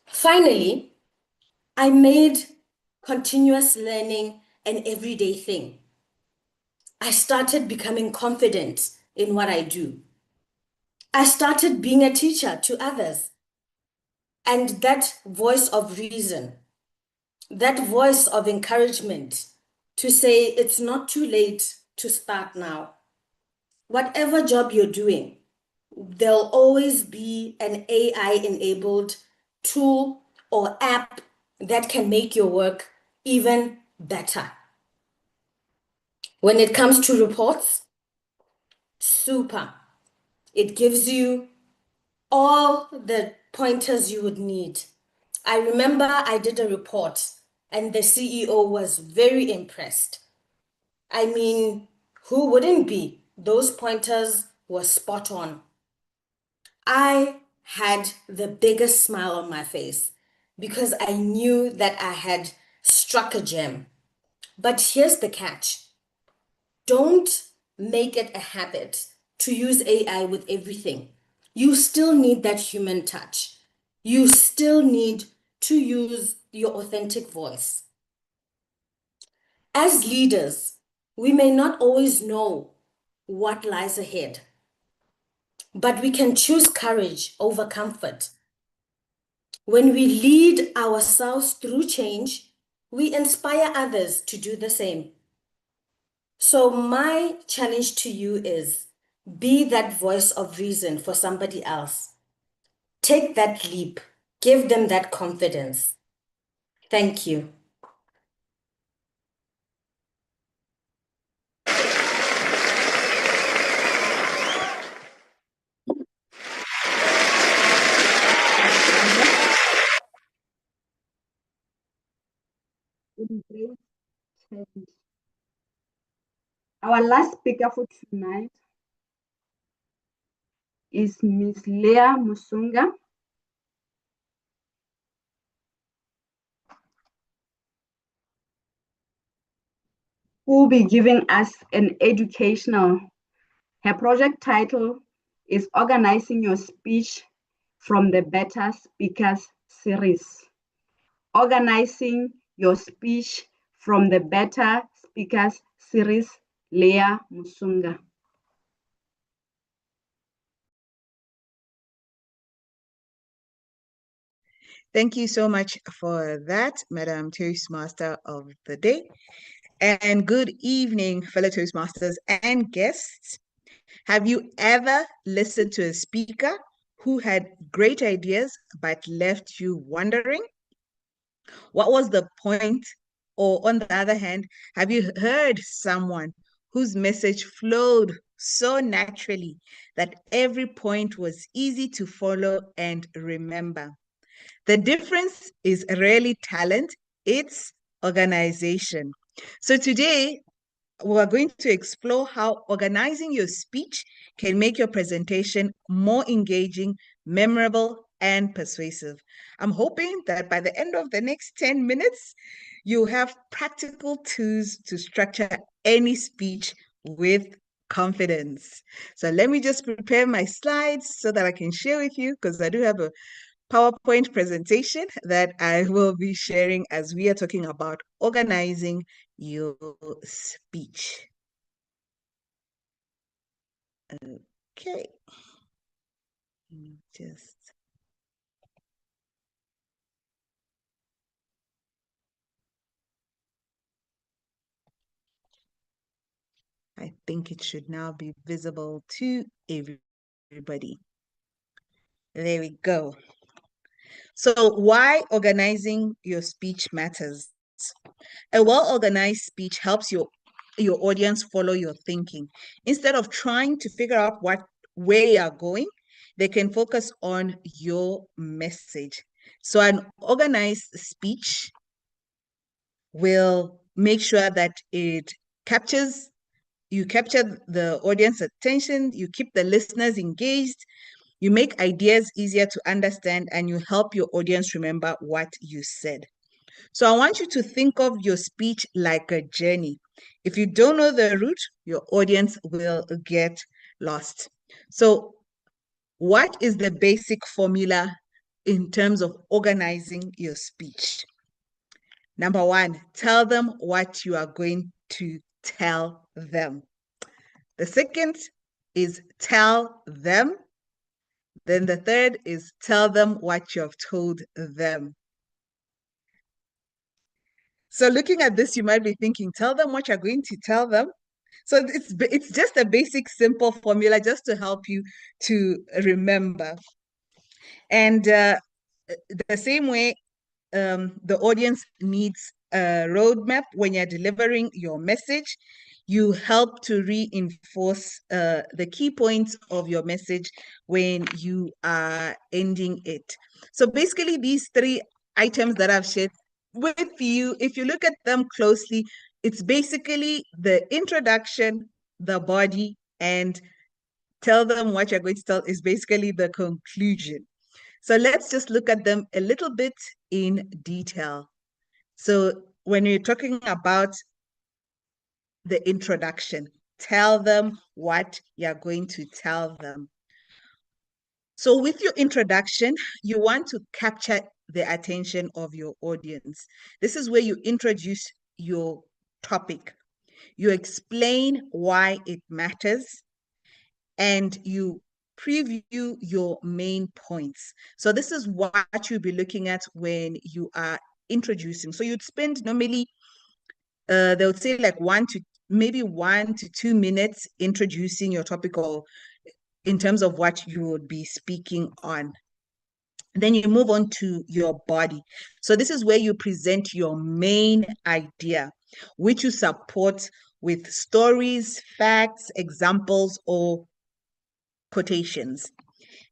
Finally, I made continuous learning an everyday thing. I started becoming confident in what I do. I started being a teacher to others. And that voice of reason, that voice of encouragement to say it's not too late to start now. Whatever job you're doing, there'll always be an AI-enabled tool or app that can make your work even better. When it comes to reports, super. It gives you all the pointers you would need. I remember I did a report and the CEO was very impressed. I mean, who wouldn't be? Those pointers were spot on. I had the biggest smile on my face because I knew that I had struck a gem. But here's the catch. Don't make it a habit to use AI with everything. You still need that human touch. You still need to use your authentic voice. As leaders, we may not always know what lies ahead, but we can choose courage over comfort. When we lead ourselves through change, we inspire others to do the same. So my challenge to you is be that voice of reason for somebody else. Take that leap. Give them that confidence. Thank you. Our last speaker for tonight is Ms. Leah Musunga. Who will be giving us an educational. Her project title is Organizing Your Speech from the Better Speakers series. Organizing Your Speech from the Better Speakers series, Leah Musunga. Thank you so much for that, Madam Toastmaster of the Day. And good evening, fellow Toastmasters and guests. Have you ever listened to a speaker who had great ideas but left you wondering? What was the point? Or on the other hand, have you heard someone whose message flowed so naturally that every point was easy to follow and remember? The difference is rarely talent, it's organization. So today, we're going to explore how organizing your speech can make your presentation more engaging, memorable, and persuasive. I'm hoping that by the end of the next 10 minutes, you have practical tools to structure any speech with confidence. So let me just prepare my slides so that I can share with you, because I do have a PowerPoint presentation that I will be sharing as we are talking about organizing your speech. Okay. I think it should now be visible to everybody. There we go. So why organizing your speech matters? A well-organized speech helps your audience follow your thinking. Instead of trying to figure out where you are going, they can focus on your message. So an organized speech will make sure that you capture the audience attention, you keep the listeners engaged, you make ideas easier to understand, and you help your audience remember what you said. So I want you to think of your speech like a journey. If you don't know the route, your audience will get lost. So what is the basic formula in terms of organizing your speech? Number one, tell them what you are going to tell them. The second is tell them. Then the third is tell them what you have told them. So looking at this, you might be thinking, tell them what you're going to tell them. So it's just a basic, simple formula just to help you to remember. And the same way, the audience needs a roadmap when you're delivering your message. You help to reinforce the key points of your message when you are ending it. So basically, these three items that I've shared with you, if you look at them closely, it's basically the introduction, the body, and tell them what you're going to tell is basically the conclusion. So let's just look at them a little bit in detail. So when you're talking about the introduction, tell them what you're going to tell them. So with your introduction, you want to capture the attention of your audience. This is where you introduce your topic. You explain why it matters, and you preview your main points. So this is what you'll be looking at when you are introducing. So you'd spend normally, they would say like 1 to 2 minutes introducing your topic or in terms of what you would be speaking on. Then you move on to your body. So this is where you present your main idea, which you support with stories, facts, examples, or quotations.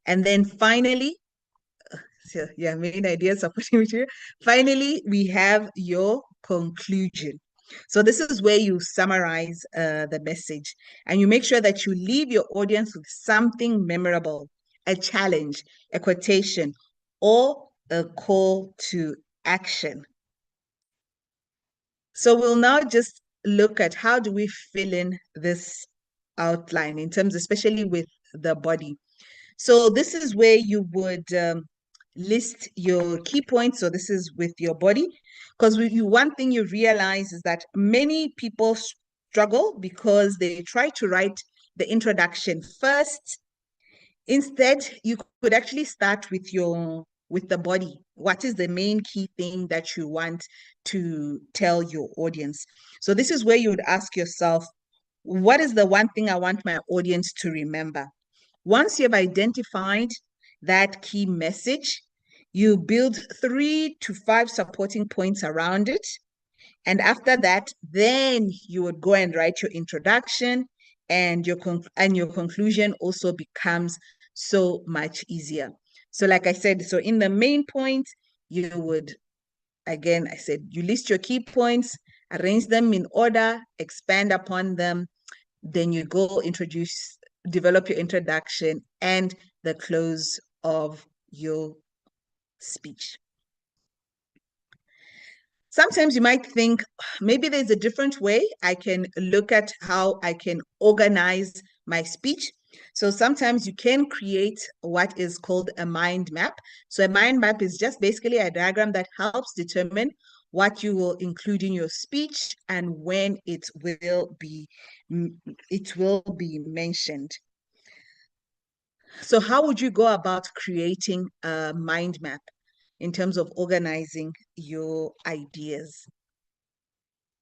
And then finally, so yeah, main idea supporting material. Finally, we have your conclusion. So this is where you summarize the message, and you make sure that you leave your audience with something memorable, a challenge, a quotation, or a call to action. So we'll now just look at how do we fill in this outline in terms, especially with the body. So this is where you would list your key points. So this is with your body, because one thing you realize is that many people struggle because they try to write the introduction first. Instead, you could actually start with the body. What is the main key thing that you want to tell your audience? So this is where you would ask yourself, what is the one thing I want my audience to remember? Once you've identified that key message, you build 3 to 5 supporting points around it. And after that, then you would go and write your introduction, and your conclusion also becomes so much easier. So like I said, so in the main point, you would, again, I said, you list your key points, arrange them in order, expand upon them, then you go develop your introduction and the close of your speech. Sometimes you might think, maybe there's a different way I can look at how I can organize my speech. So sometimes you can create what is called a mind map. So a mind map is just basically a diagram that helps determine what you will include in your speech and when it will be mentioned. So how would you go about creating a mind map in terms of organizing your ideas?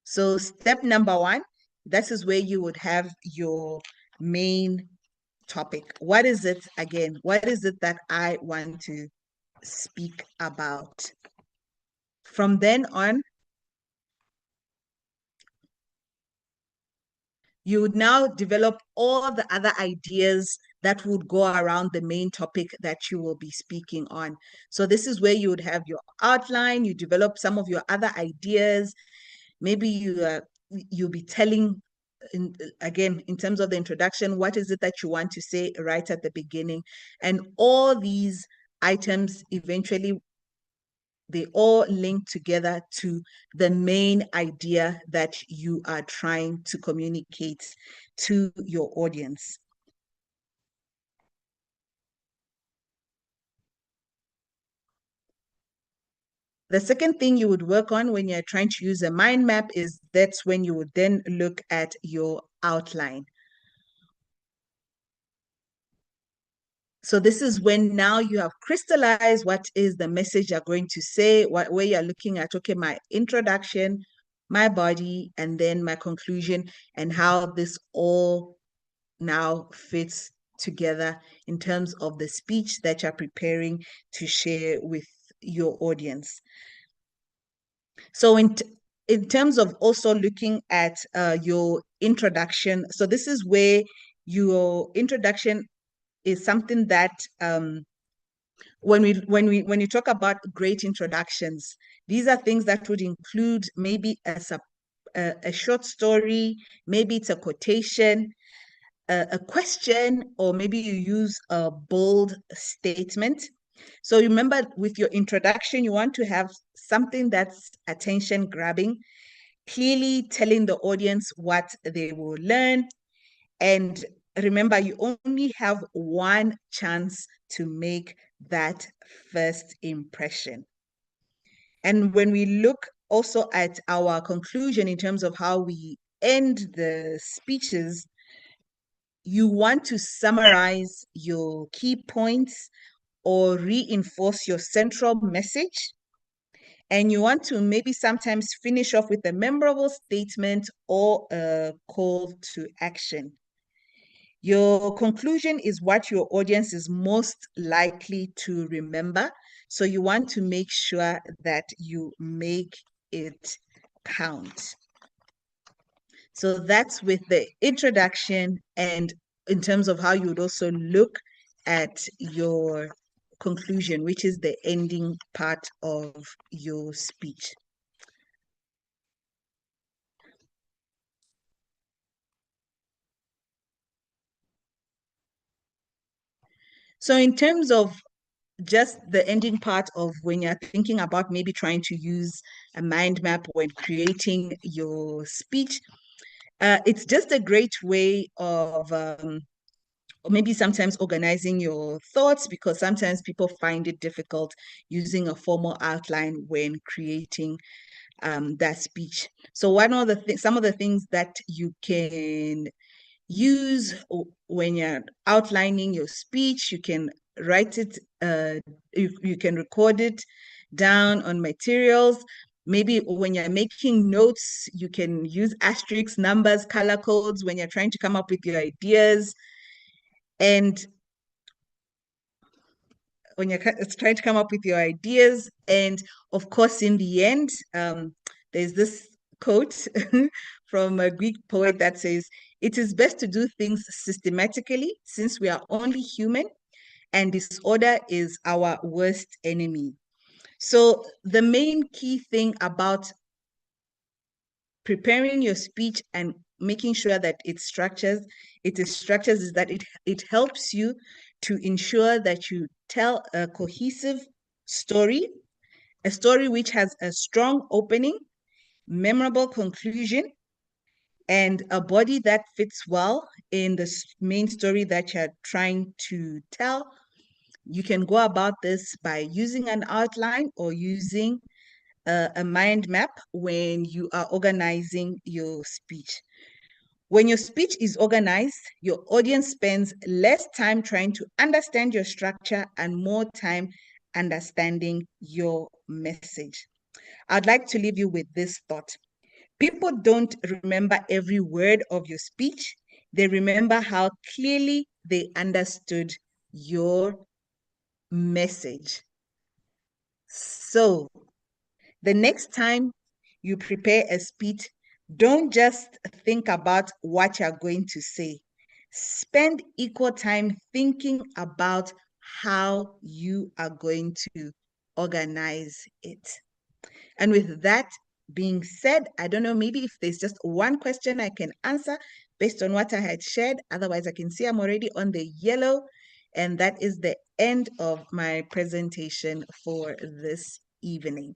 So step number 1, this is where you would have your main topic. What is it again? What is it that I want to speak about? From then on, you would now develop all the other ideas that would go around the main topic that you will be speaking on. So this is where you would have your outline, you develop some of your other ideas. Maybe you'll be telling, again, in terms of the introduction, what is it that you want to say right at the beginning? And all these items eventually, they all link together to the main idea that you are trying to communicate to your audience. The second thing you would work on when you're trying to use a mind map is that's when you would then look at your outline. So this is when now you have crystallized what is the message you're going to say, where you're looking at, okay, my introduction, my body, and then my conclusion, and how this all now fits together in terms of the speech that you're preparing to share with your audience. So in terms of also looking at your introduction, so this is where your introduction is something that when you talk about great introductions, these are things that would include maybe a short story, maybe it's a quotation, a question, or maybe you use a bold statement. So remember, with your introduction, you want to have something that's attention grabbing, clearly telling the audience what they will learn. And remember, you only have one chance to make that first impression. And when we look also at our conclusion in terms of how we end the speeches, you want to summarize your key points or reinforce your central message. And you want to maybe sometimes finish off with a memorable statement or a call to action. Your conclusion is what your audience is most likely to remember. So you want to make sure that you make it count. So that's with the introduction, and in terms of how you would also look at your conclusion, which is the ending part of your speech. So in terms of just the ending part of when you're thinking about maybe trying to use a mind map when creating your speech, it's just a great way of maybe sometimes organizing your thoughts, because sometimes people find it difficult using a formal outline when creating that speech. So some of the things that you can use when you're outlining your speech, you can write it, you can record it down on materials. Maybe when you're making notes, you can use asterisks, numbers, color codes when you're trying to come up with your ideas. And when you're trying to come up with your ideas. And of course, in the end, there's this quote from a Greek poet that says, "It is best to do things systematically, since we are only human, and disorder is our worst enemy." So the main key thing about preparing your speech and making sure that it is structured is that it helps you to ensure that you tell a cohesive story, a story which has a strong opening, memorable conclusion, and a body that fits well in the main story that you're trying to tell. You can go about this by using an outline or using a mind map when you are organizing your speech. When your speech is organized, your audience spends less time trying to understand your structure and more time understanding your message. I'd like to leave you with this thought. People don't remember every word of your speech. They remember how clearly they understood your message. So the next time you prepare a speech, don't just think about what you're going to say. Spend equal time thinking about how you are going to organize it. And with that being said, I don't know, maybe if there's just one question I can answer based on what I had shared. Otherwise, I can see I'm already on the yellow. And that is the end of my presentation for this evening.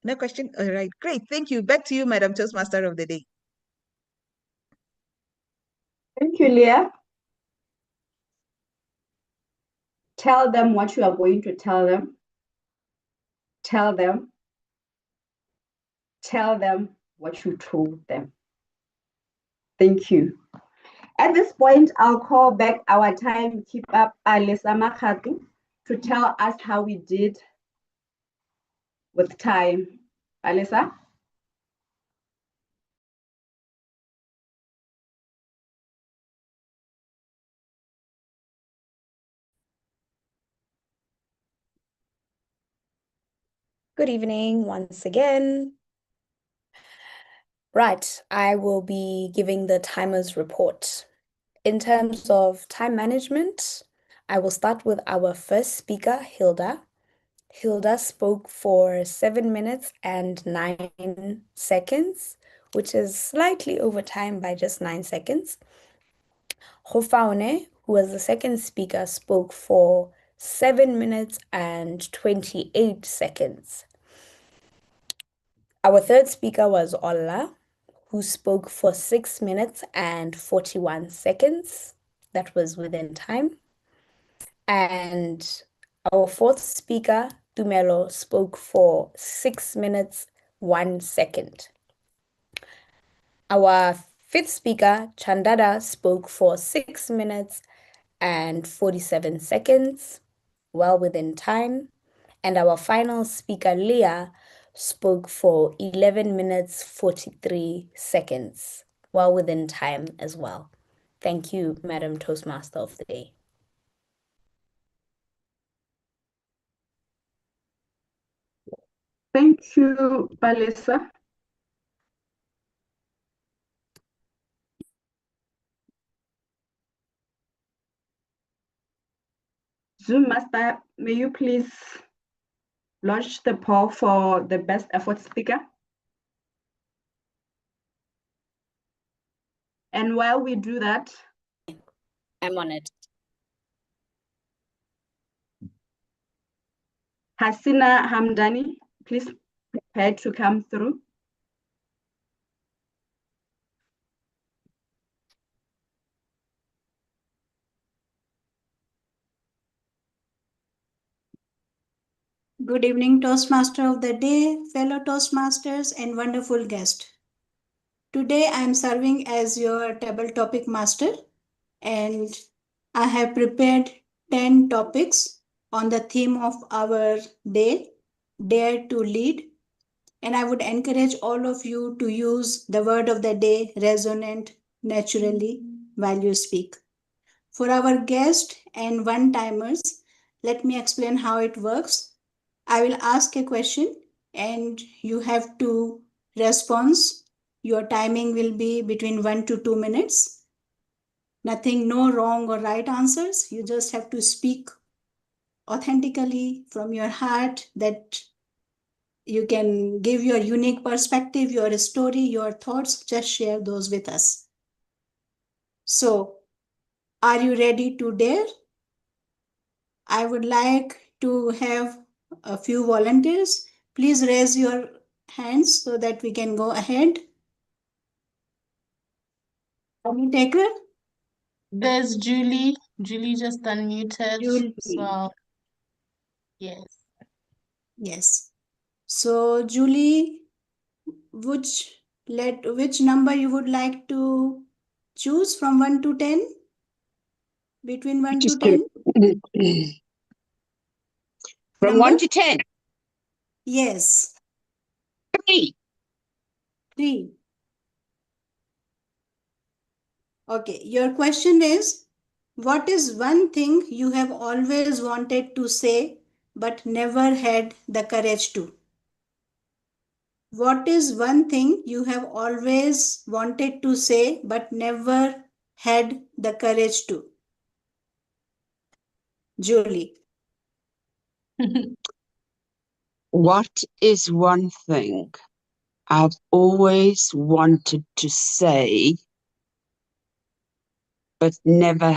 No question? All right, great. Thank you. Back to you, Madam Toastmaster of the day. Thank you, Leah. Tell them what you are going to tell them. Tell them. Tell them what you told them. Thank you. At this point, I'll call back our timekeeper, Alisa Makatu, to tell us how we did with time. Alisa? Good evening once again. Right, I will be giving the timers report. In terms of time management, I will start with our first speaker, Hilda. Hilda spoke for 7 minutes and 9 seconds, which is slightly over time by just 9 seconds. Hofaone, who was the second speaker, spoke for 7 minutes and 28 seconds. Our third speaker was Ola, who spoke for 6 minutes and 41 seconds. That was within time. And our fourth speaker, Tumelo, spoke for 6 minutes, 1 second. Our fifth speaker, Chandada, spoke for 6 minutes and 47 seconds, well within time. And our final speaker, Leah, spoke for 11 minutes, 43 seconds, well within time as well. Thank you, Madam Toastmaster of the Day. Thank you, Alisa. Zoom Master, may you please launch the poll for the best effort speaker? And while we do that, I'm on it. Hasina Hamdani, please prepare to come through. Good evening, Toastmaster of the Day, fellow Toastmasters, and wonderful guest. Today I am serving as your table topic master, and I have prepared 10 topics on the theme of our day, Dare to Lead. And I would encourage all of you to use the word of the day, resonant, naturally, while you speak. For our guest and one-timers, let me explain how it works. I will ask a question and you have to respond. Your timing will be between 1 to 2 minutes. Nothing, no wrong or right answers. You just have to speak authentically from your heart, that you can give your unique perspective, your story, your thoughts. Just share those with us. So, are you ready to dare? I would like to have a few volunteers. Please raise your hands so that we can go ahead. Any taker? There's Julie. Julie just unmuted. Julie. So, yes. Yes. So, Julie, which number you would like to choose from 1 to 10? Between 1 to 10? From Number? 1 to 10. Yes. 3. 3. Okay, your question is, what is one thing you have always wanted to say but never had the courage to? What is one thing you have always wanted to say but never had the courage to? Julie. What is one thing I've always wanted to say but never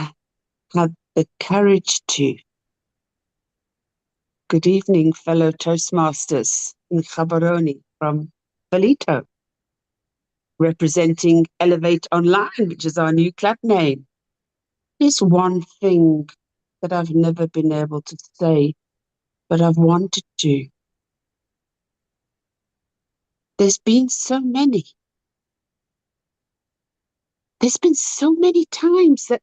had the courage to? Good evening, fellow Toastmasters in Gaborone from Belito, representing Elevate Online, which is our new club name. There's one thing that I've never been able to say, but I've wanted to. There's been so many. There's been so many times that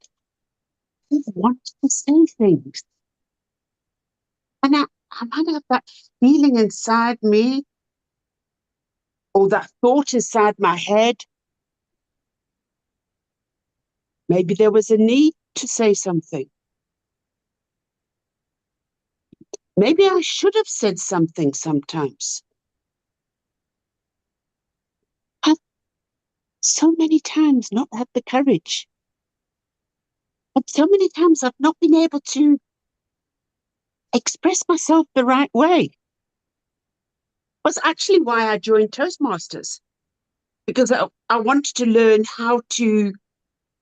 I've wanted to say things. And I might have that feeling inside me or that thought inside my head. Maybe there was a need to say something. Maybe I should have said something sometimes. I've so many times not had the courage. And so many times I've not been able to express myself the right way. Was actually why I joined Toastmasters, because I wanted to learn how to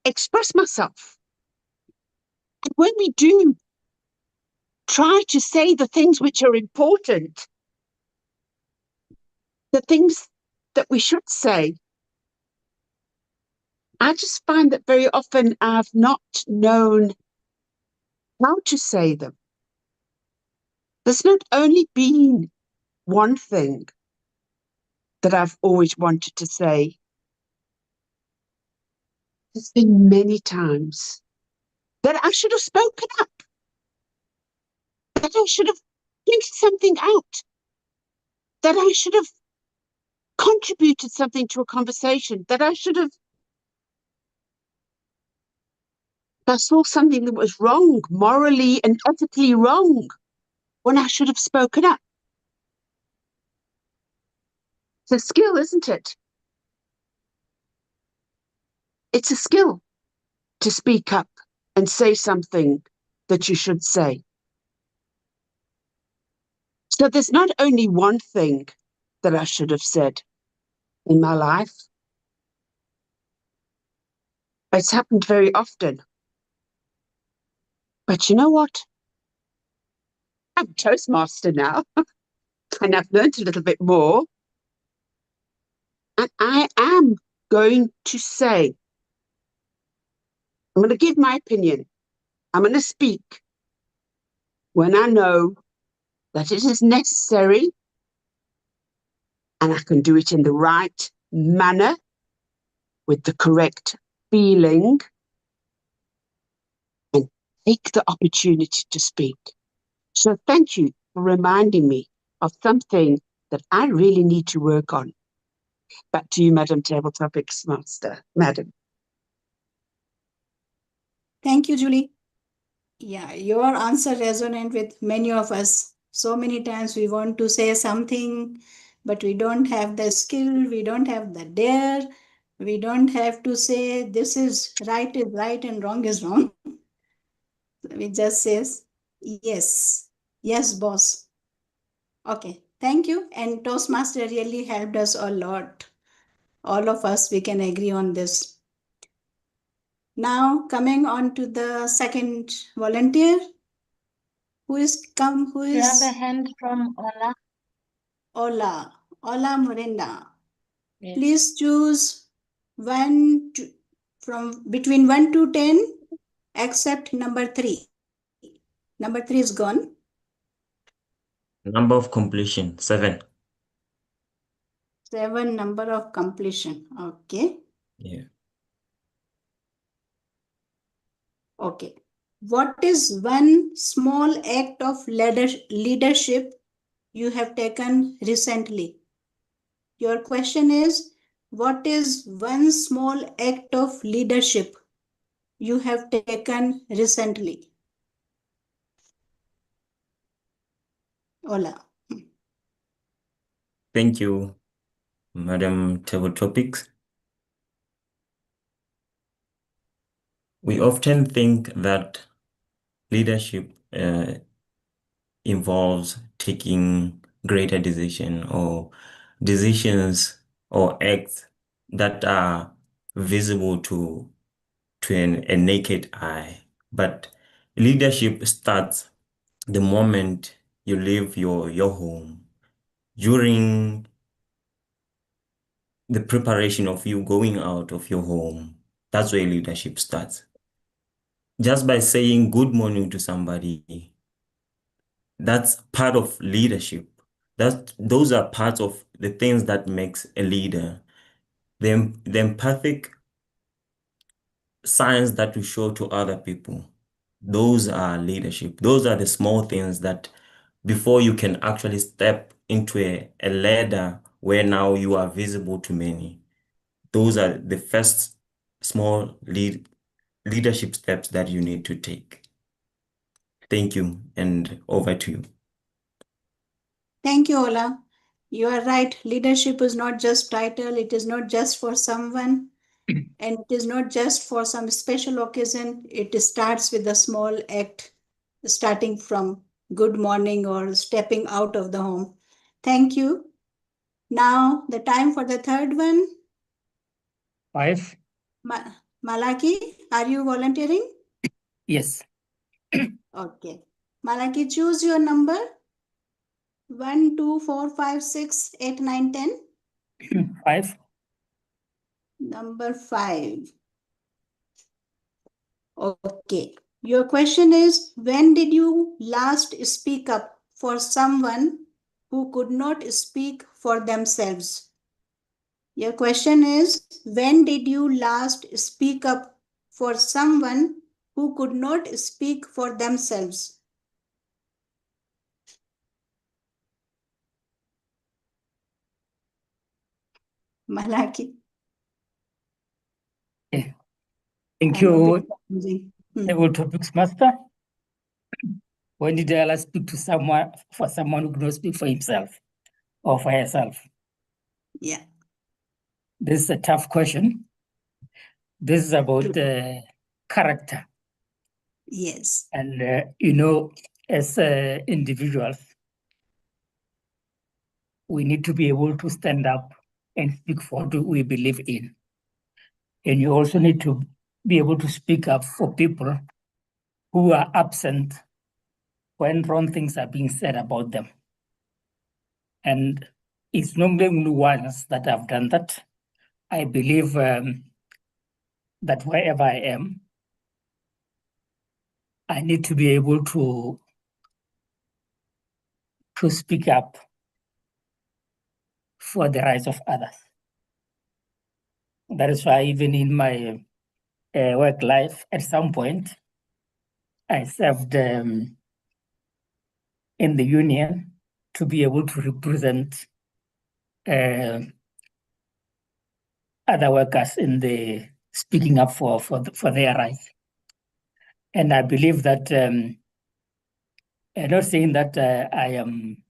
express myself. And when we do try to say the things which are important, the things that we should say, I just find that very often I've not known how to say them. There's not only been one thing that I've always wanted to say. There's been many times that I should have spoken up, that I should have pointed something out, that I should have contributed something to a conversation, that I should have, I saw something that was wrong, morally and ethically wrong, when I should have spoken up. It's a skill, isn't it? It's a skill to speak up and say something that you should say. So there's not only one thing that I should have said in my life. It's happened very often. But you know what? I'm a Toastmaster now, and I've learned a little bit more. And I am going to say, I'm going to give my opinion. I'm going to speak when I know that it is necessary and I can do it in the right manner with the correct feeling and take the opportunity to speak. So thank you for reminding me of something that I really need to work on. Back to you, Madam Table Topics Master. Madam. Thank you, Julie. Yeah, your answer resonates with many of us. So many times we want to say something, but we don't have the skill, we don't have the dare, we don't have to say this is right and wrong is wrong. We just says, yes, yes, boss. Okay, thank you. And Toastmaster really helped us a lot. All of us, we can agree on this. Now coming on to the second volunteer. Who is come? Who We have a is hand from Ola. Ola Morinda. Yes. Please choose from between 1 to 10, except number 3. Number 3 is gone. Number of completion, 7. 7, number of completion. Okay. Yeah. Okay. What is one small act of leadership you have taken recently? Your question is, what is one small act of leadership you have taken recently? Ola. Thank you, Madam Table Topics. We often think that leadership involves taking greater decision or decisions or acts that are visible to a naked eye. But leadership starts the moment you leave your home. During the preparation of you going out of your home, that's where leadership starts. Just by saying good morning to somebody, that's part of leadership. Those are parts of the things that makes a leader. The empathic signs that we show to other people, those are leadership. Those are the small things that before you can actually step into a ladder where now you are visible to many. Those are the first small leadership steps that you need to take. Thank you, and over to you. Thank you, Ola. You are right. Leadership is not just title. It is not just for someone, and it is not just for some special occasion. It starts with a small act, starting from good morning or stepping out of the home. Thank you. Now, the time for the third one. 5. Malaki, are you volunteering? Yes. Okay. Malaki, choose your number. 1, 2, 4, 5, 6, 8, 9, 10. 5. Number 5. Okay. Your question is, when did you last speak up for someone who could not speak for themselves? Your question is, when did you last speak up for someone who could not speak for themselves? Malaki. Thank you, Table Topics Master. When did I last speak to someone who could not speak for himself or for herself? Yeah. This is a tough question. This is about character. Yes. And, as individuals, we need to be able to stand up and speak for what we believe in. And you also need to be able to speak up for people who are absent when wrong things are being said about them. And it's not only once that I've done that. I believe that wherever I am, I need to be able to speak up for the rights of others. That is why even in my work life, at some point, I served in the union to be able to represent other workers in the speaking up for their rights. And I believe that I'm not saying that I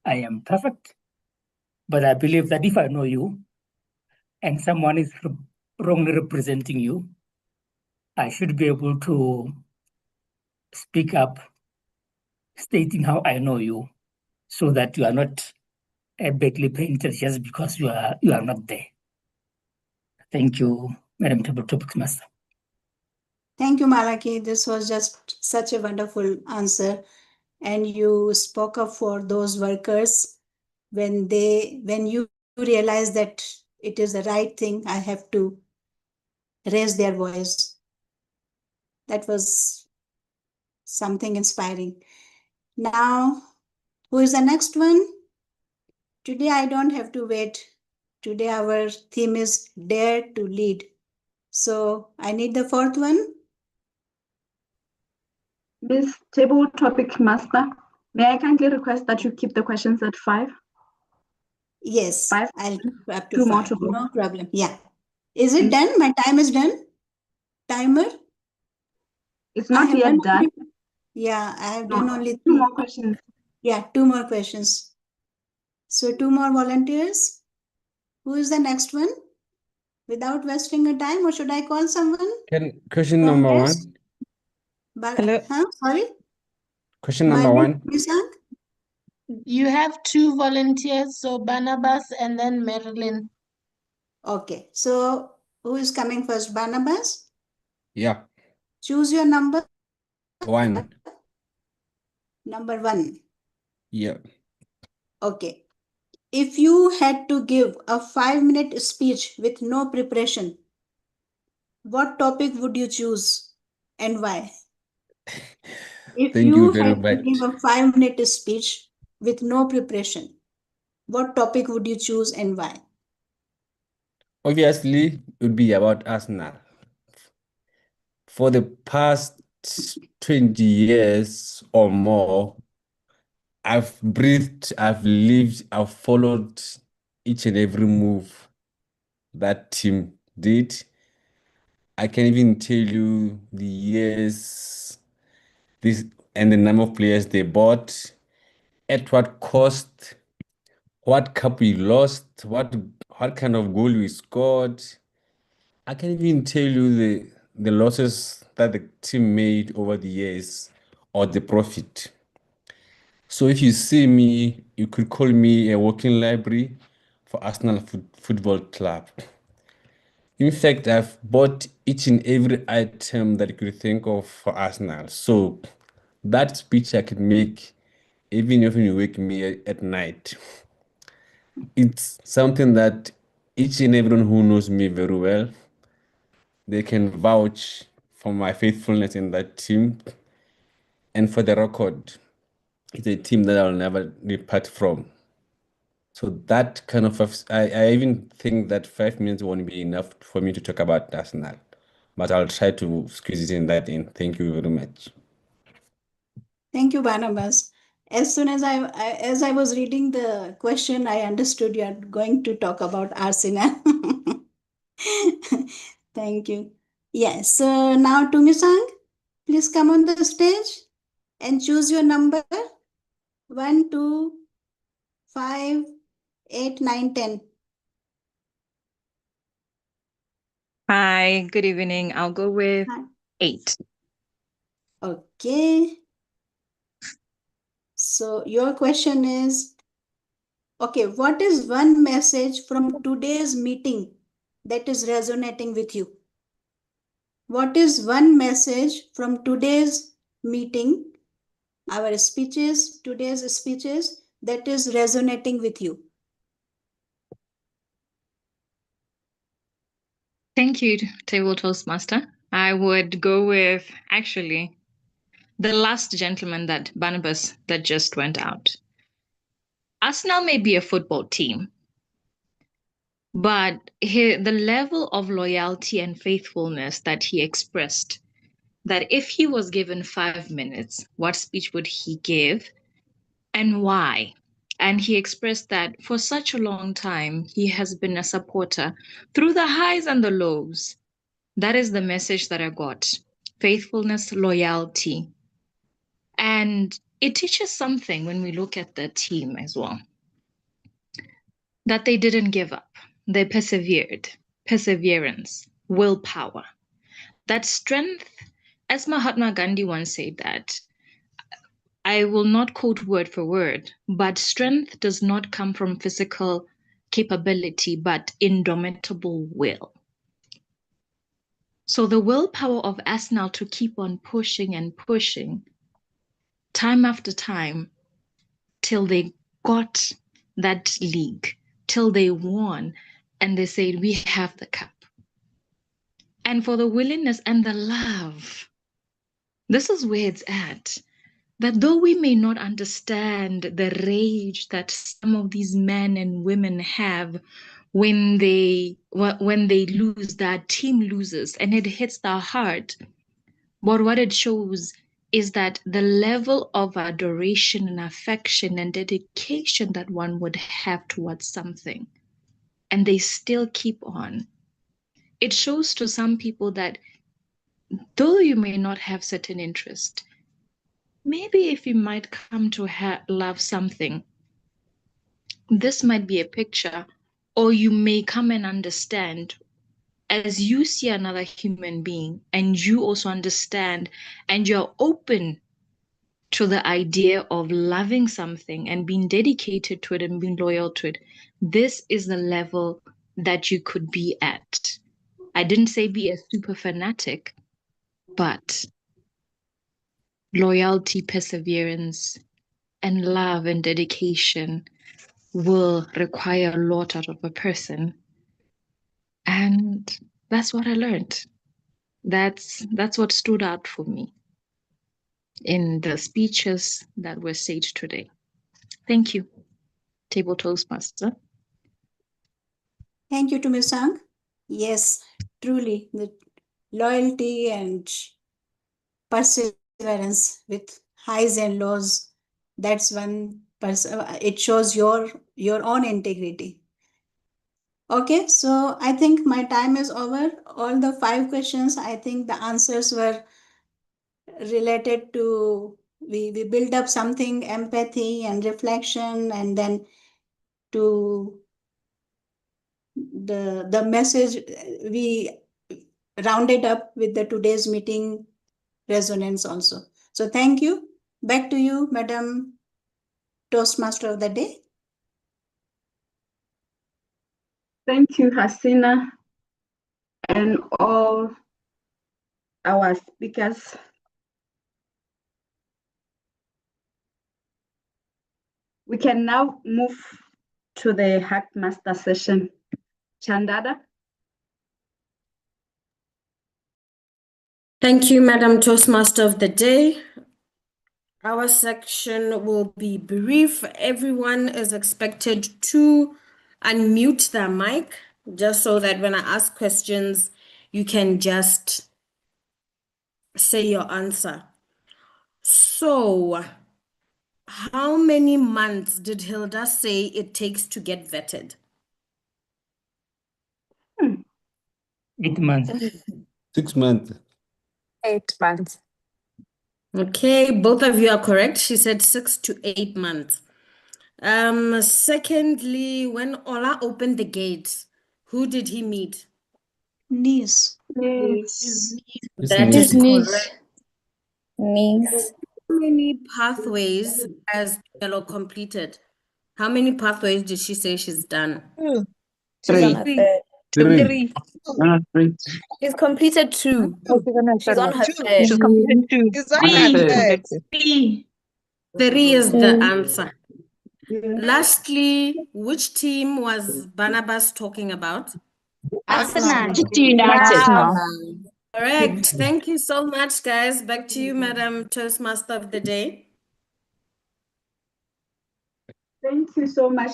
am perfect, but I believe that if I know you and someone is wrongly representing you, I should be able to speak up, stating how I know you, so that you are not badly painted just because you are not there. Thank you, Madam Table Topics Master. Thank you, Malaki. This was just such a wonderful answer. And you spoke up for those workers when you realize that it is the right thing, I have to raise their voice. That was something inspiring. Now, who is the next one? Today I don't have to wait. Today our theme is Dare to Lead. So I need the fourth one. Miss Table Topic Master, may I kindly request that you keep the questions at 5? Yes, 5? I'll keep up to 2 more 5. to go. No problem. Yeah. Is it done? My time is done? Timer? It's I not have yet done done. Yeah, I have No, done only two three. more questions. Yeah, two more questions. So two more volunteers. Who is the next one? Without wasting a time, or should I call someone? Question From number guest? one. Hello. Sorry? Question My number name one. is Misang. You have two volunteers, so Barnabas and then Marilyn. Okay, so who is coming first? Barnabas? Yeah. Choose your number. One. Number one. Yeah. Okay. If you had to give a 5-minute speech with no preparation, what topic would you choose and why? If Thank you you very had to much. give a 5-minute speech with no preparation, what topic would you choose and why? Obviously, it would be about Arsenal. For the past 20 years or more, I've breathed, I've lived, I've followed each and every move that team did. I can even tell you the years this and the number of players they bought, at what cost, what cup we lost, what kind of goal we scored. I can even tell you the losses that the team made over the years or the profit. So if you see me, you could call me a walking library for Arsenal Football Club. In fact, I've bought each and every item that you could think of for Arsenal. So that speech I could make even if you wake me at night. It's something that each and everyone who knows me very well, they can vouch for my faithfulness in that team. And for the record, it's a team that I'll never depart from. So that kind of, I even think that 5 minutes won't be enough for me to talk about Arsenal, but I'll try to squeeze it in that in. Thank you very much. Thank you, Barnabas. As soon as as I was reading the question, I understood you are going to talk about Arsenal. Thank you. Yes. So now, Tumisang, please come on the stage and choose your number 1, 2, 5, 8, 9, 10. Hi, good evening. I'll go with 8. Okay. So your question is, okay, what is one message from today's meeting that is resonating with you? What is one message from today's meeting, our speeches, today's speeches, that is resonating with you? Thank you, Table Toastmaster. I would go with actually the last gentleman that Barnabas that just went out. Arsenal may be a football team, but the level of loyalty and faithfulness that he expressed, that if he was given 5 minutes, what speech would he give and why? And he expressed that for such a long time, he has been a supporter through the highs and the lows. That is the message that I got. Faithfulness, loyalty. And it teaches something when we look at the team as well. That they didn't give up. They persevered. Perseverance, willpower. That strength, as Mahatma Gandhi once said that, I will not quote word for word, but strength does not come from physical capability, but indomitable will. So the willpower of Arsenal to keep on pushing and pushing, time after time, till they got that league, till they won, and they said, we have the cup. And for the willingness and the love, this is where it's at. That though we may not understand the rage that some of these men and women have when they lose, that team loses, and it hits their heart, but what it shows is that the level of adoration and affection and dedication that one would have towards something, and they still keep on. It shows to some people that though you may not have certain interest, maybe if you might come to love something, this might be a picture, or you may come and understand as you see another human being and you also understand and you're open to the idea of loving something and being dedicated to it and being loyal to it. This is the level that you could be at. I didn't say be a super fanatic, but loyalty, perseverance, and love and dedication will require a lot out of a person. And that's what I learned. That's what stood out for me in the speeches that were said today. Thank you, Table Toastmaster. Thank you to Ms. Sang. Yes, truly, the loyalty and perseverance with highs and lows, that's one person, it shows your own integrity. Okay, so I think my time is over. All the 5 questions, I think the answers were related to, we build up something, empathy and reflection, and then to the message we rounded up with the today's meeting resonance also. So thank you. Back to you, Madam Toastmaster of the Day. Thank you, Hasina, and all our speakers. We can now move to the Hackmaster session. Chandada. Thank you, Madam Toastmaster of the Day. Our section will be brief. Everyone is expected to unmute their mic just so that when I ask questions, you can just say your answer. So, how many months did Hilda say it takes to get vetted? 8 months. 6 months. 8 months. Okay, both of you are correct. She said 6 to 8 months. Secondly, when Ola opened the gate, who did he meet? Niece. That is correct. Niece. How many pathways has Yellow completed? How many pathways did she say she's done? She's on her third. Three. She's completed 2. She's on her third. She's completed 2. Is on her third. 3 is the answer. Lastly, which team was Barnabas talking about? Arsenal. United. Correct. Thank you so much, guys. Back to you, Madam Toastmaster of the Day. Thank you so much.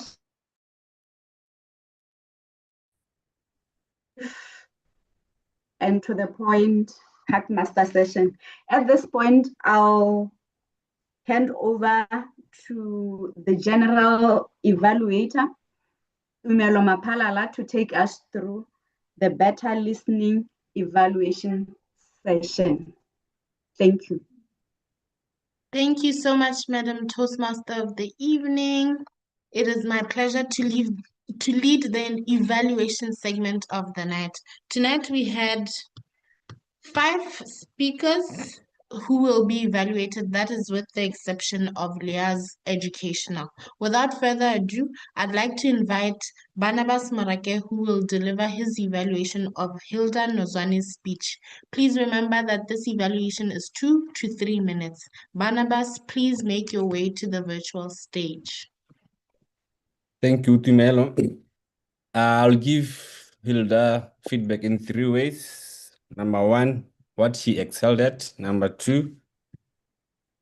And to the point, Hackmaster session. At this point, I'll hand over to the general evaluator, Umelo Mapalala, to take us through the better listening evaluation session. Thank you. Thank you so much, Madam Toastmaster of the evening. It is my pleasure to lead the evaluation segment of the night. Tonight we had 5 speakers who will be evaluated, that is with the exception of Leah's educational. Without further ado, I'd like to invite Barnabas Marake, who will deliver his evaluation of Hilda Nozani's speech. Please remember that this evaluation is 2 to 3 minutes. Barnabas, please make your way to the virtual stage. Thank you, Tumelo. I'll give Hilda feedback in 3 ways. Number 1, what she excelled at. Number 2,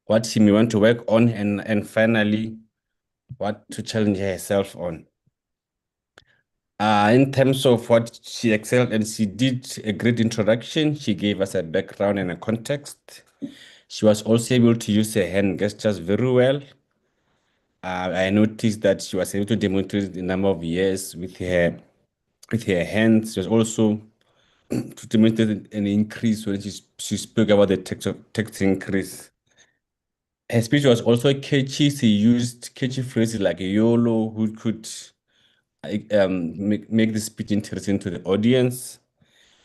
what she may want to work on. And finally, what to challenge herself on. In terms of what she excelled, and she did a great introduction. She gave us a background and a context. She was also able to use her hand gestures very well. I noticed that she was able to demonstrate the number of years with her hands. She was also to demonstrate an increase when she spoke about the text increase. Her speech was also catchy. She used catchy phrases like YOLO, who could make the speech interesting to the audience.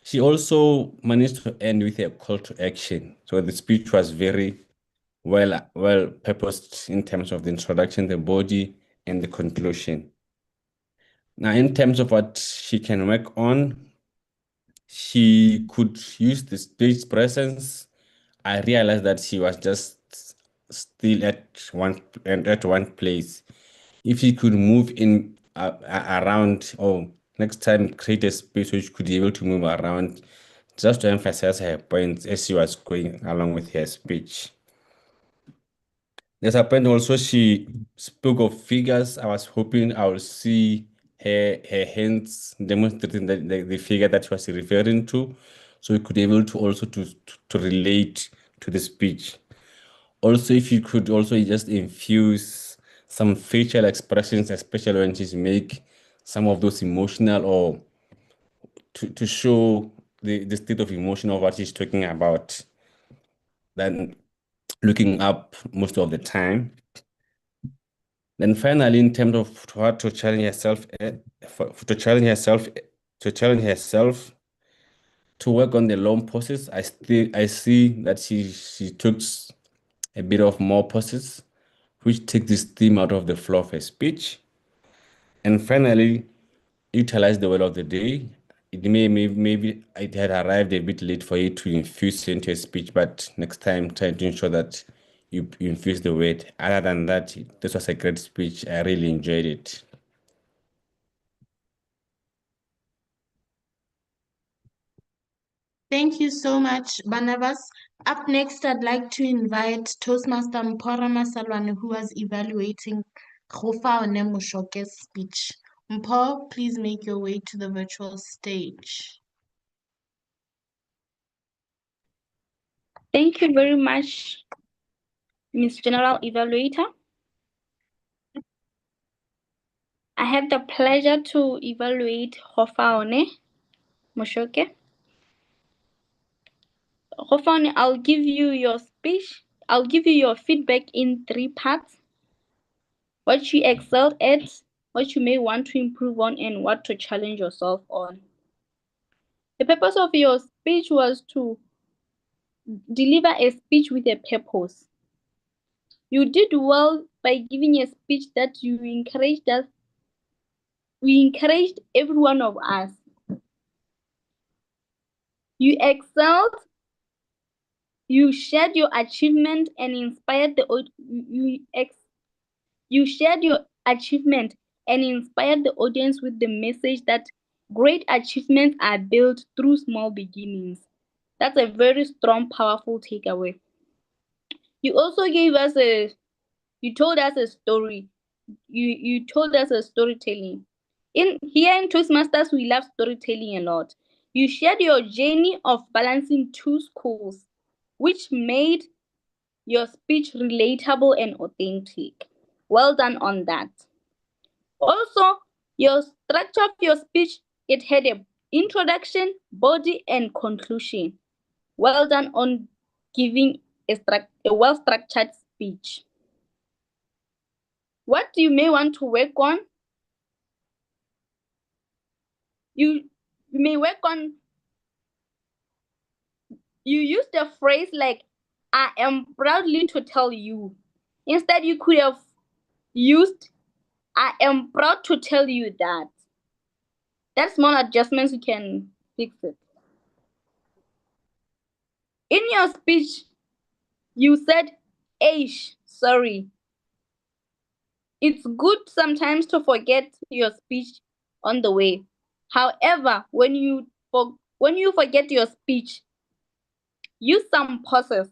She also managed to end with a call to action. So the speech was very well purposed in terms of the introduction, the body, and the conclusion. Now, in terms of what she can work on, she could use the stage presence. I realized that she was just still at one place. If she could move in around, or next time create a space where she could be able to move around, just to emphasize her points as she was going along with her speech. There's a point also she spoke of figures. I was hoping I would see her hands demonstrating the figure that she was referring to, so we could be able to also to relate to the speech. Also, if you could also just infuse some facial expressions, especially when she's make some of those emotional or to show the state of emotion of what she's talking about, then looking up most of the time. Then finally, in terms of what to challenge herself, to challenge herself to work on the long pauses, I see that she took a bit of more pauses, which take this theme out of the flow of her speech. And finally, utilize the word of the day. It maybe it had arrived a bit late for you to infuse into a speech, but next time try to ensure that you infuse the word. Other than that, this was a great speech. I really enjoyed it. Thank you so much, Barnabas. Up next, I'd like to invite Toastmaster Mpora Masalwane, who was evaluating Khofa Onemushoke's speech. Mpho, please make your way to the virtual stage. Thank you very much, Ms. General Evaluator. I have the pleasure to evaluate Khofa Onemushoke. Khofa, I'll give you your speech. I'll give you your feedback in 3 parts. What you excelled at, what you may want to improve on, and what to challenge yourself on. The purpose of your speech was to deliver a speech with a purpose. You did well by giving a speech that you encouraged us. We encouraged every one of us. You excelled. You shared your achievement and inspired you shared your achievement and inspired the audience with the message that great achievements are built through small beginnings. That's a very strong, powerful takeaway. You also you told us a story. You told us a storytelling. Here in Toastmasters, we love storytelling a lot. You shared your journey of balancing 2 schools, which made your speech relatable and authentic. Well done on that. Also, your structure of your speech, it had an introduction, body, and conclusion. Well done on giving a well-structured speech. What you may want to work on, you may work on, you used a phrase like, I am proudly to tell you. Instead, you could have used, I am proud to tell you that. That's small adjustments, you can fix it. In your speech, you said, sorry. It's good sometimes to forget your speech on the way. However, when you forget your speech, use some pauses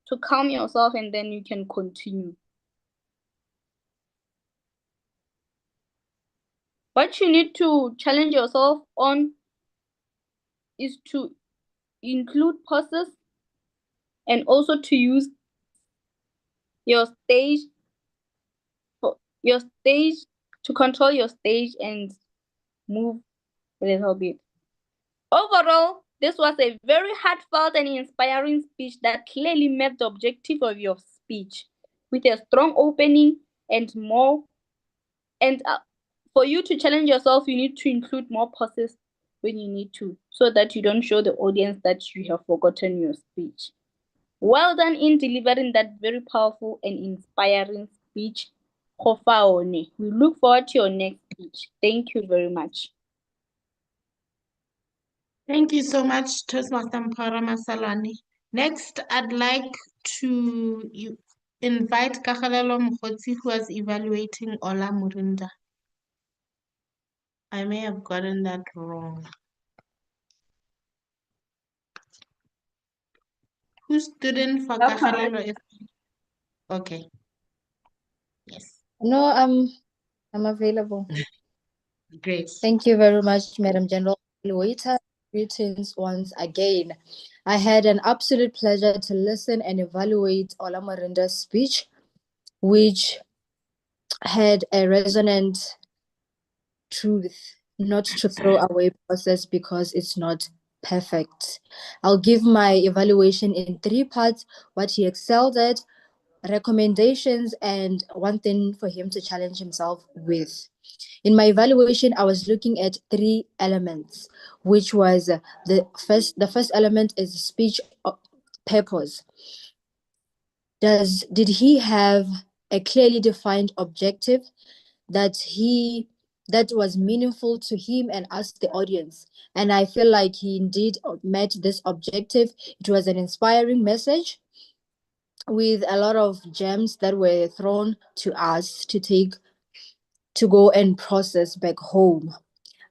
to calm yourself and then you can continue. What you need to challenge yourself on is to include pauses and also to use your stage to control your stage and move a little bit. Overall, this was a very heartfelt and inspiring speech that clearly met the objective of your speech with a strong opening and more. And for you to challenge yourself, you need to include more pauses when you need to, so that you don't show the audience that you have forgotten your speech. Well done in delivering that very powerful and inspiring speech. Khofaone. We look forward to your next speech. Thank you very much. Thank you so much, Toastmaster Mpara Masalwane. Next, I'd like to invite Kagalelo Mkhotsi, who is evaluating Ola Murinda. I may have gotten that wrong. Who's student for That's Kagalelo? correct. Okay. Yes. No, I'm available. Great. Thank you very much, Madam General Evaluator. Greetings once again. I had an absolute pleasure to listen and evaluate Ola Marinda's speech, which had a resonant truth, not to throw away process because it's not perfect. I'll give my evaluation in 3 parts: what he excelled at, recommendations, and one thing for him to challenge himself with. In my evaluation, I was looking at 3 elements, which was the first element is speech purpose. Did he have a clearly defined objective that was meaningful to him and us, the audience? And I feel like he indeed met this objective. It was an inspiring message with a lot of gems that were thrown to us to go and process back home.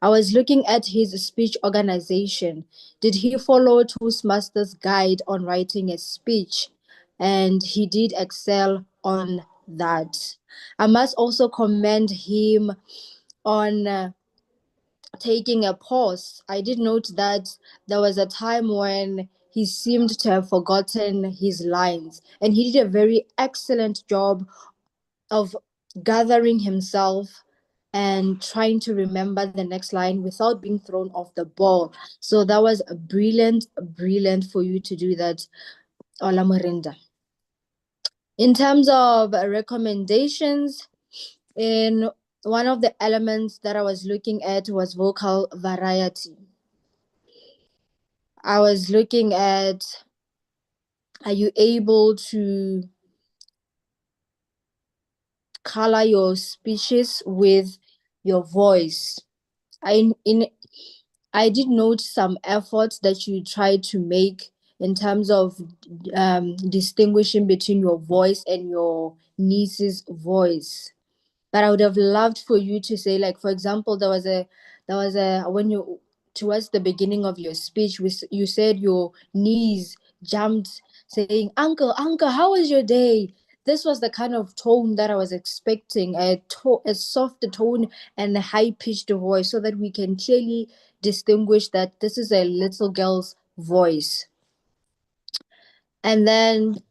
I was looking at his speech organization. Did he follow Toastmasters' guide on writing a speech? And he did excel on that. I must also commend him on taking a pause. I did note that there was a time when he seemed to have forgotten his lines, and he did a very excellent job of gathering himself and trying to remember the next line without being thrown off the ball. So that was brilliant for you to do that, Ola Murinda. In terms of recommendations, in one of the elements that I was looking at was vocal variety. I was looking at, are you able to color your speeches with your voice? I did note some efforts that you tried to make in terms of distinguishing between your voice and your niece's voice. But I would have loved for you to say, like, for example, there was a when you towards the beginning of your speech, you said your niece jumped saying, "Uncle, uncle, how was your day?" This was the kind of tone that I was expecting, a soft tone and a high-pitched voice, so that we can clearly distinguish that this is a little girl's voice. And then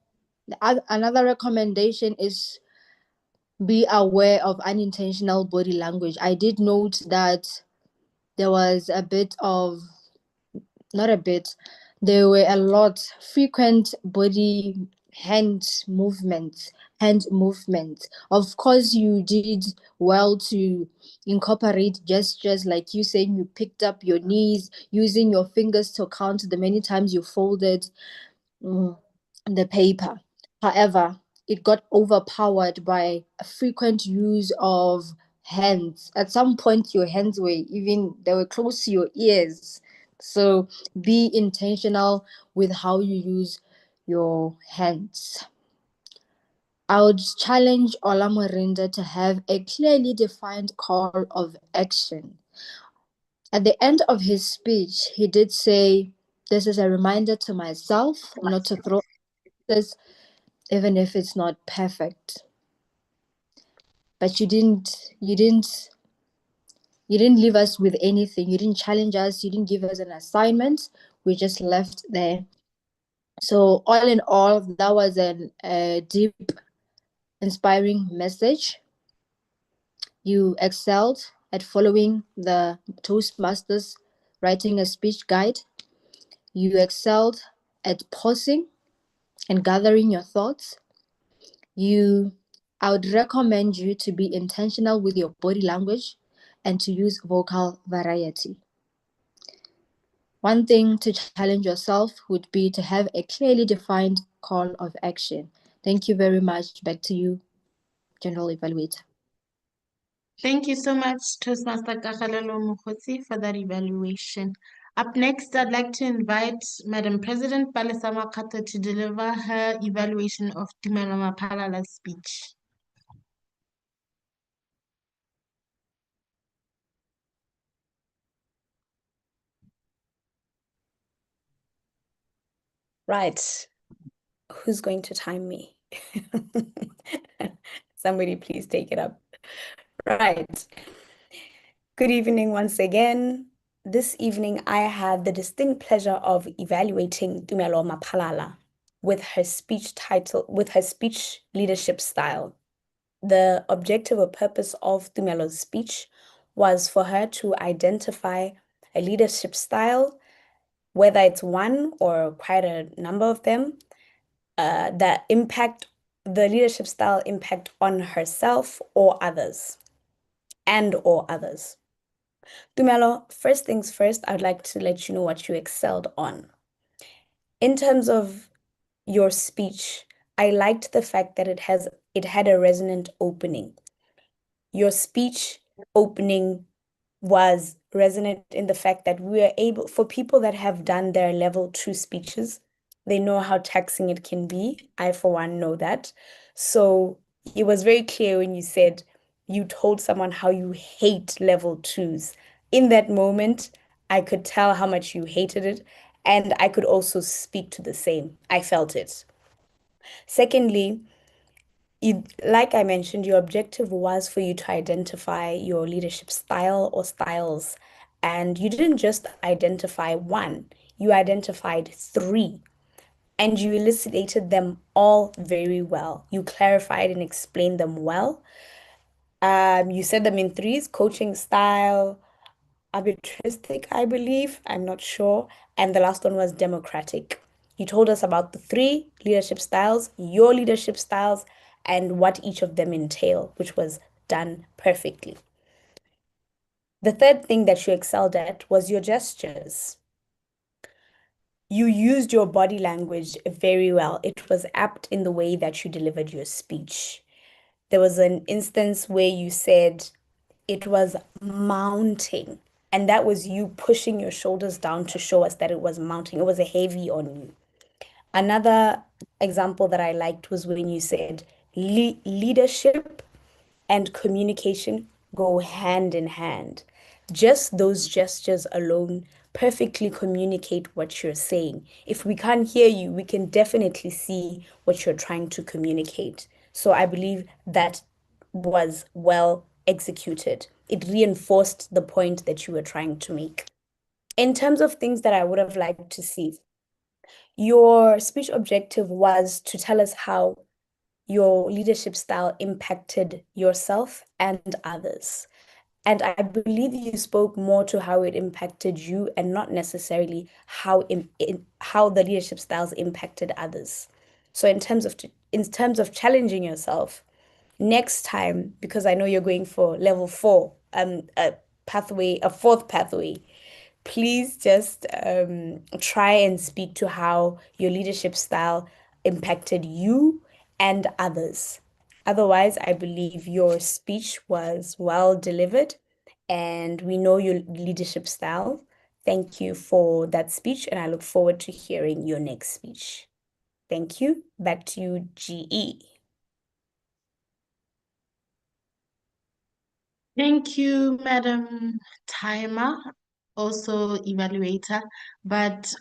another recommendation is be aware of unintentional body language. I did note that there was there were a lot frequent body movements. Of course, you did well to incorporate gestures, like you saying you picked up your knees, using your fingers to count the many times you folded the paper. However, it got overpowered by a frequent use of hands. At some point, your hands they were close to your ears. So be intentional with how you use your hands. I would challenge Ola Murinda to have a clearly defined call of action. At the end of his speech, he did say, "This is a reminder to myself not to throw this, even if it's not perfect." But you didn't leave us with anything. You didn't challenge us. You didn't give us an assignment. We just left there. So all in all, that was a deep, inspiring message. You excelled at following the Toastmasters writing a speech guide. You excelled at pausing and gathering your thoughts. I would recommend you to be intentional with your body language and to use vocal variety. One thing to challenge yourself would be to have a clearly defined call of action. Thank you very much. Back to you, General Evaluator. Thank you so much, Toastmaster Kagalelo Mukhosi, for that evaluation. Up next, I'd like to invite Madam President Palesa Makata to deliver her evaluation of Tumelo Maphalala's speech. Right. Who's going to time me? Somebody please take it up. Right. Good evening once again. This evening, I have the distinct pleasure of evaluating Tumelo Maphalala with her speech leadership style. The objective or purpose of Tumelo's speech was for her to identify a leadership style, whether it's one or quite a number of them, that impact the leadership style impact on herself or others, or others. Tumelo, first things first, I'd like to let you know what you excelled on. In terms of your speech, I liked the fact that it had a resonant opening. Your speech opening was resonant in the fact that we are able, for people that have done their level 2 speeches, they know how taxing it can be. I, for one, know that. So it was very clear when you said you told someone how you hate level 2s. In that moment, I could tell how much you hated it, and I could also speak to the same. I felt it. Secondly, like I mentioned, your objective was for you to identify your leadership style or styles. And you didn't just identify one, you identified three. And you elucidated them all very well. You clarified and explained them well. You said them in threes: coaching style, arbitristic, I believe. I'm not sure. And the last one was democratic. You told us about the three leadership styles, your leadership styles, and what each of them entail, which was done perfectly. The third thing that you excelled at was your gestures. You used your body language very well. It was apt in the way that you delivered your speech. There was an instance where you said it was mounting, and that was you pushing your shoulders down to show us that it was mounting. It was a heavy on you. Another example that I liked was when you said leadership and communication go hand in hand. Just those gestures alone perfectly communicate what you're saying. If we can't hear you, we can definitely see what you're trying to communicate. So I believe that was well executed. It reinforced the point that you were trying to make. In terms of things that I would have liked to see, your speech objective was to tell us how your leadership style impacted yourself and others. And I believe you spoke more to how it impacted you and not necessarily how the leadership styles impacted others. So in terms of challenging yourself, next time, because I know you're going for level 4, a fourth pathway, please just try and speak to how your leadership style impacted you and others. Otherwise, I believe your speech was well delivered and we know your leadership style. Thank you for that speech, and I look forward to hearing your next speech. Thank you. Back to you, GE. Thank you, Madam Timer, also evaluator. But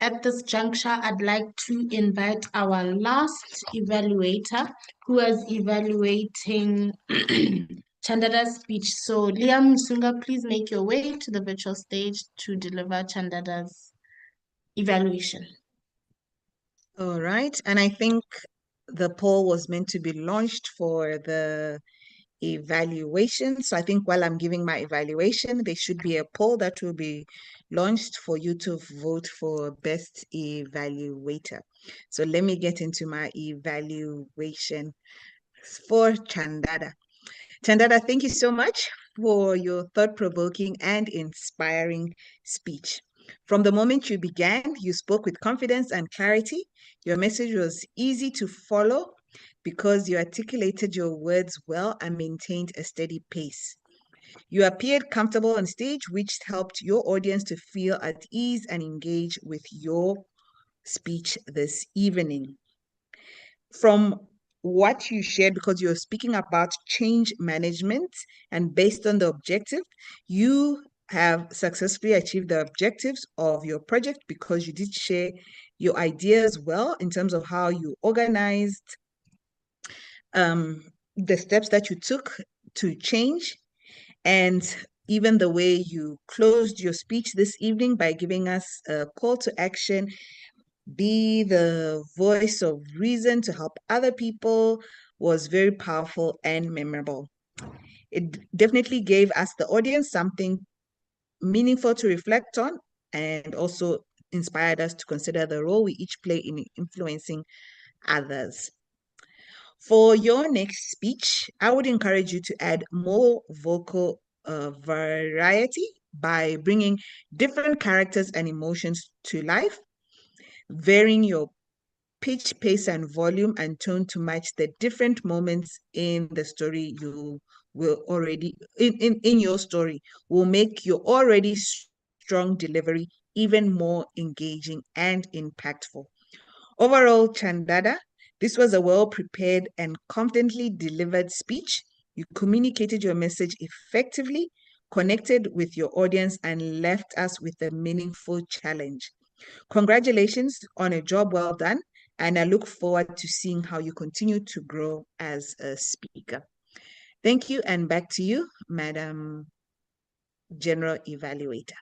at this juncture, I'd like to invite our last evaluator who is evaluating Chandada's speech. So Liam Musunga, please make your way to the virtual stage to deliver Chandada's evaluation. All right. And I think the poll was meant to be launched for the evaluation. So I think while I'm giving my evaluation, there should be a poll that will be launched for you to vote for best evaluator. So let me get into my evaluation for Chandada. Chandada, thank you so much for your thought-provoking and inspiring speech. From the moment you began, you spoke with confidence and clarity. Your message was easy to follow because you articulated your words well and maintained a steady pace. You appeared comfortable on stage, which helped your audience to feel at ease and engage with your speech this evening. From what you shared, because you're speaking about change management, and based on the objective, you have successfully achieved the objectives of your project because you did share your ideas well in terms of how you organized the steps that you took to change, and even the way you closed your speech this evening by giving us a call to action, be the voice of reason to help other people, was very powerful and memorable. It definitely gave us, the audience, something meaningful to reflect on, and also inspired us to consider the role we each play in influencing others. For your next speech, I would encourage you to add more vocal variety by bringing different characters and emotions to life, varying your pitch, pace, and volume and tone to match the different moments in the story you will already, in your story, will make your already strong delivery even more engaging and impactful. Overall, Chandada, this was a well-prepared and confidently delivered speech. You communicated your message effectively, connected with your audience, and left us with a meaningful challenge. Congratulations on a job well done, and I look forward to seeing how you continue to grow as a speaker. Thank you, and back to you, Madam General Evaluator.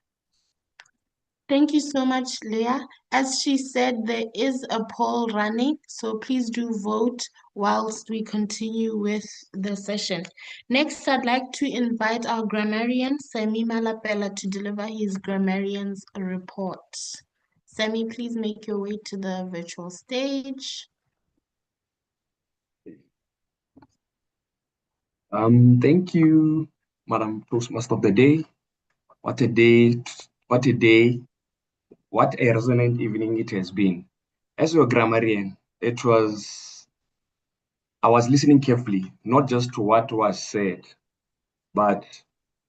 Thank you so much, Leah. As she said, there is a poll running, so please do vote whilst we continue with the session. Next, I'd like to invite our grammarian, Semi Malapela, to deliver his grammarian's report. Semi, please make your way to the virtual stage. Thank you, Madam Toastmaster of the Day. What a day, what a day, what a resonant evening it has been. As your grammarian, I was listening carefully, not just to what was said, but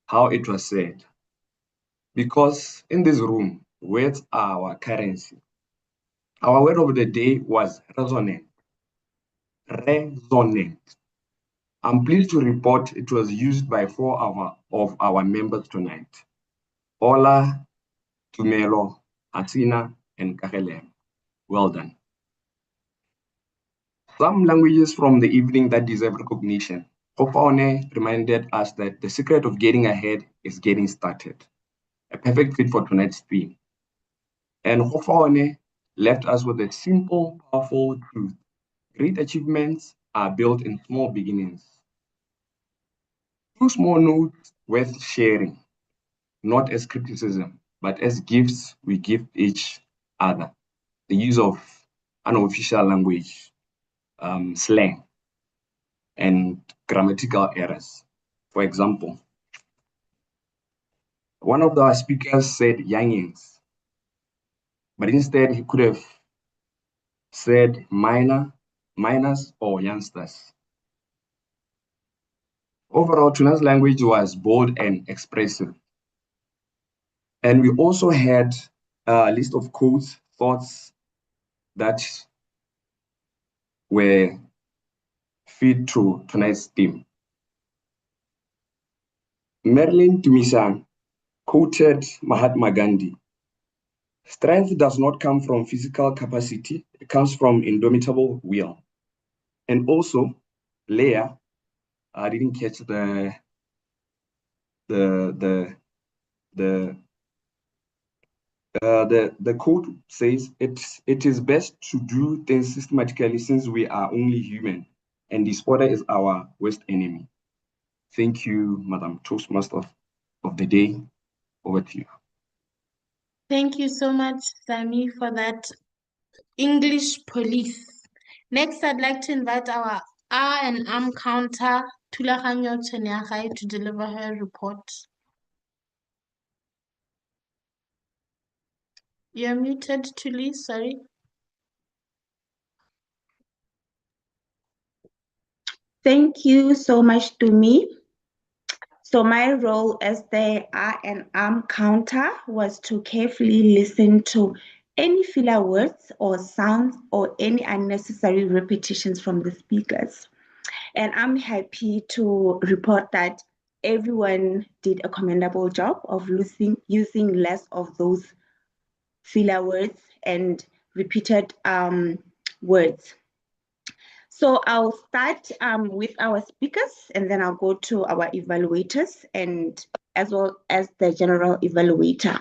how it was said. Because in this room, words are our currency. Our word of the day was resonant. Resonant. I'm pleased to report it was used by 4 of our members tonight. Ola, Tumelo, Atina, and Kahelem. Well done. Some languages from the evening that deserve recognition. Hofaone reminded us that the secret of getting ahead is getting started. A perfect fit for tonight's theme. And Hofaone left us with a simple, powerful truth. Great achievements are built in small beginnings. 2 small notes worth sharing, not as criticism, but as gifts we give each other. The use of unofficial language, slang, and grammatical errors. For example, one of our speakers said youngins, but instead he could have said minors, or youngsters. Overall, Tuna's language was bold and expressive. And we also had a list of quotes, thoughts that were feed to tonight's theme. Marilyn Tumisan quoted Mahatma Gandhi. Strength does not come from physical capacity, it comes from indomitable will. And also, Leah, I didn't catch the quote says, it is best to do things systematically since we are only human, and disorder is our worst enemy. Thank you, Madam Toastmaster of the day. Over to you. Thank you so much, Sami, for that English police. Next, I'd like to invite our R&M counter, Thulaganyo Tshwenyagai, to deliver her report. You're muted, Thuli, sorry. Thank you so much to me. So my role as the R&M counter was to carefully listen to any filler words or sounds or any unnecessary repetitions from the speakers. And I'm happy to report that everyone did a commendable job of using less of those filler words and repeated words. So I'll start with our speakers and then I'll go to our evaluators and as well as the general evaluator.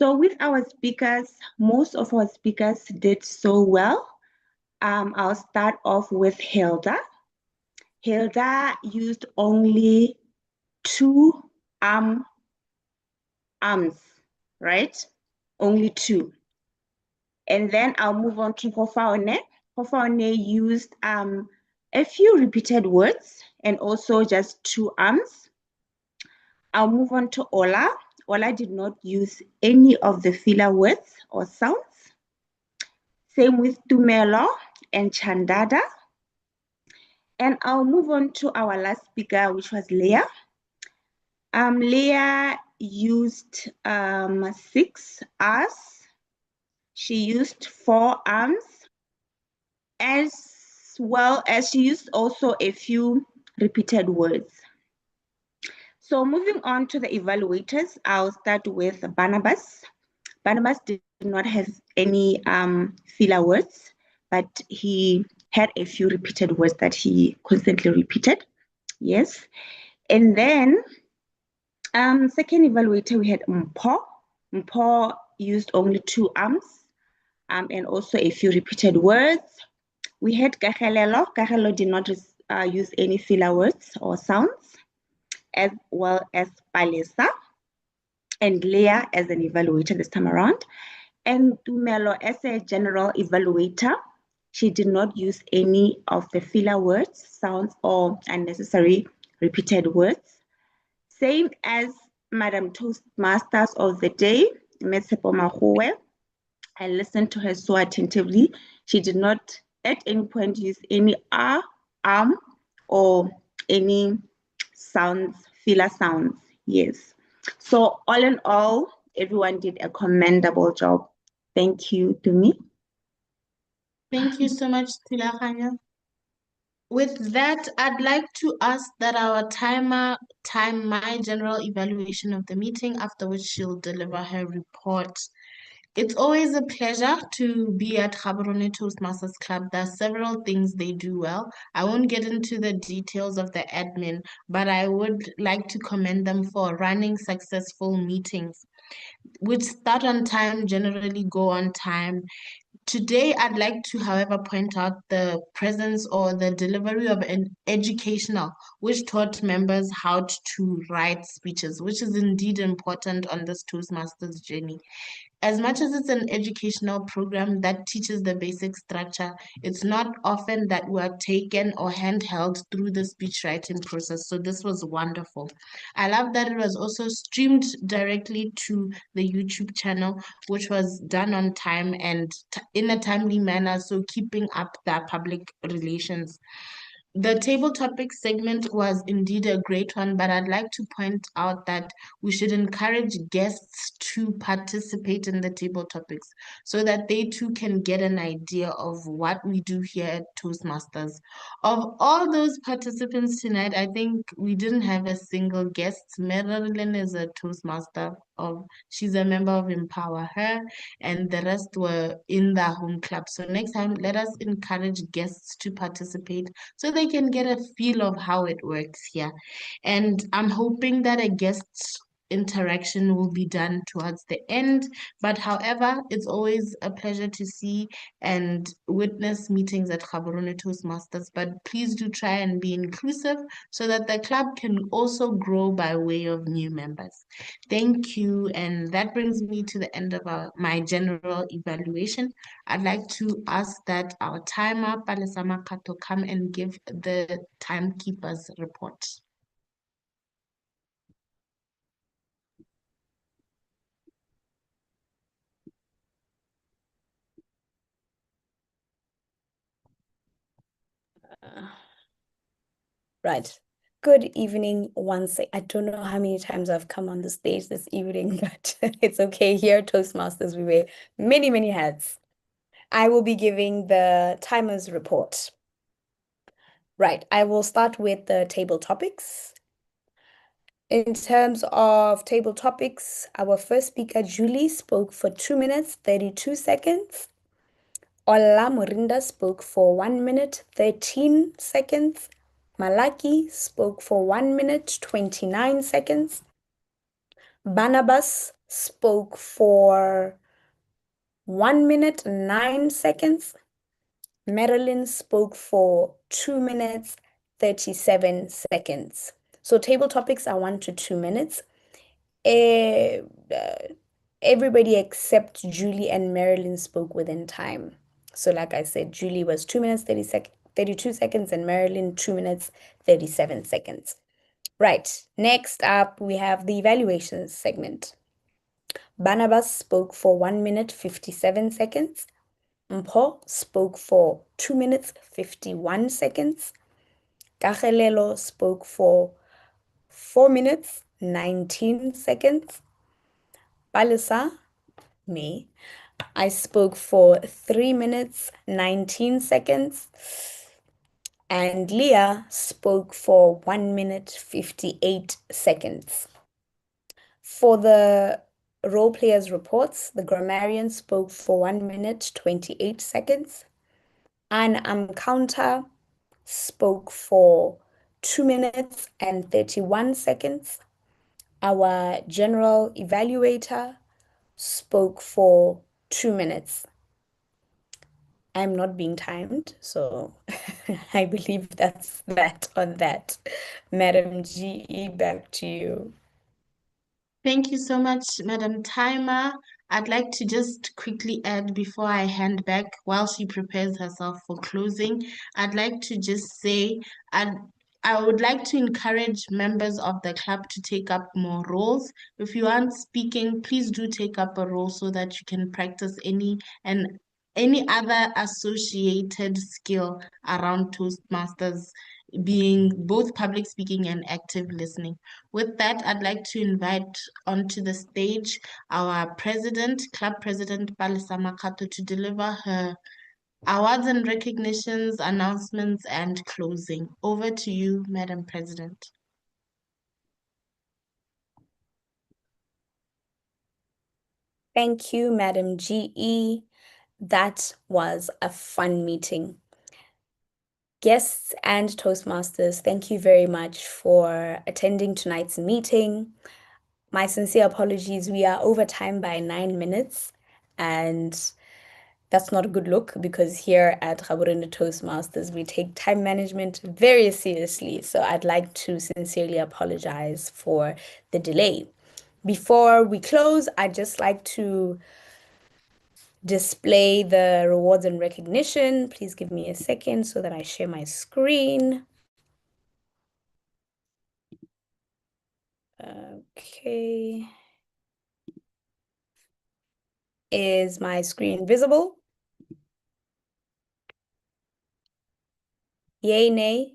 So with our speakers, most of our speakers did so well. I'll start off with Hilda. Hilda used only two arms, right? Only two. And then I'll move on to Hofaone. Hofaone used a few repeated words and also just two arms. I'll move on to Ola. Ola did not use any of the filler words or sounds. Same with Tumelo and Chandada. And I'll move on to our last speaker, which was Leah. Leah used 6 R's. She used 4 arms, as well as she used also a few repeated words. So moving on to the evaluators, I'll start with Barnabas. Barnabas did not have any filler words, but he had a few repeated words that he constantly repeated. Yes. And then second evaluator, we had Mpho. Mpho used only 2 arms and also a few repeated words. We had Kagelelo. Kagelelo did not use any filler words or sounds, as well as Palesa and Leah as an evaluator this time around. And Tumelo as a general evaluator, she did not use any of the filler words, sounds, or unnecessary repeated words. Same as Madam Toastmasters of the day, Metsepo Mahoe. I listened to her so attentively. She did not at any point use any arm, or any sounds, filler sounds. Yes. So all in all, everyone did a commendable job. Thank you to me. Thank you so much, Thulaganyo. With that, I'd like to ask that our timer time my general evaluation of the meeting, after which she'll deliver her report. It's always a pleasure to be at Gaborone Toastmasters Club. There are several things they do well. I won't get into the details of the admin, but I would like to commend them for running successful meetings, which start on time, generally go on time. Today, I'd like to, however, point out the presence or the delivery of an educational, which taught members how to write speeches, which is indeed important on this Toastmasters journey. As much as it's an educational program that teaches the basic structure, it's not often that we are taken or handheld through the speech writing process. So this was wonderful. I love that it was also streamed directly to the YouTube channel, which was done on time and in a timely manner. So keeping up the public relations. The table topic segment was indeed a great one, but I'd like to point out that we should encourage guests to participate in the table topics so that they too can get an idea of what we do here at Toastmasters. Of all those participants tonight, I think we didn't have a single guest. Marilyn is a Toastmaster she's a member of Empower Her, and the rest were in the home club. So next time, let us encourage guests to participate so they can get a feel of how it works here. And I'm hoping that a guest interaction will be done towards the end. But however, it's always a pleasure to see and witness meetings at Gaborone Toastmasters. But please do try and be inclusive so that the club can also grow by way of new members. Thank you. And that brings me to the end of my general evaluation. I'd like to ask that our timer, Palesama Kato, come and give the timekeeper's report. Right. Good evening once. I don't know how many times I've come on the stage this evening, but it's okay. Here at Toastmasters, we wear many, many hats. I will be giving the timer's report. Right. I will start with the table topics. In terms of table topics, our first speaker, Julie, spoke for 2 minutes, 32 seconds. Ola Murinda spoke for 1 minute, 13 seconds. Malaki spoke for 1 minute, 29 seconds. Barnabas spoke for 1 minute, 9 seconds. Marilyn spoke for 2 minutes, 37 seconds. So table topics are 1 to 2 minutes. Everybody except Julie and Marilyn spoke within time. So like I said, Julie was 2 minutes, 32 seconds, and Marilyn 2 minutes, 37 seconds. Right, next up, we have the evaluations segment. Barnabas spoke for 1 minute, 57 seconds. Mpho spoke for 2 minutes, 51 seconds. Kagelelo spoke for 4 minutes, 19 seconds. Palisa, me, I spoke for 3 minutes, 19 seconds. And Leah spoke for 1 minute, 58 seconds. For the role players' reports, the grammarian spoke for 1 minute, 28 seconds. An counter spoke for 2 minutes and 31 seconds. Our general evaluator spoke for 2 minutes. I'm not being timed, so I believe that's that on that. Madam GE, back to you. Thank you so much, Madam Timer. I'd like to just quickly add before I hand back while she prepares herself for closing. I'd like to just say I would like to encourage members of the club to take up more roles. If you aren't speaking, please do take up a role so that you can practice any other associated skill around Toastmasters, being both public speaking and active listening. With that, I'd like to invite onto the stage our president, club president, Palisa Makato, to deliver her awards and recognitions, announcements, and closing. Over to you, Madam President. Thank you, Madam GE. That was a fun meeting. Guests and Toastmasters, thank you very much for attending tonight's meeting. My sincere apologies. We are over time by 9 minutes, and that's not a good look because here at Gaborone Toastmasters, we take time management very seriously. So I'd like to sincerely apologize for the delay. Before we close, I'd just like to display the rewards and recognition. Please give me a second so that I share my screen. Okay. Is my screen visible? Yay, nay?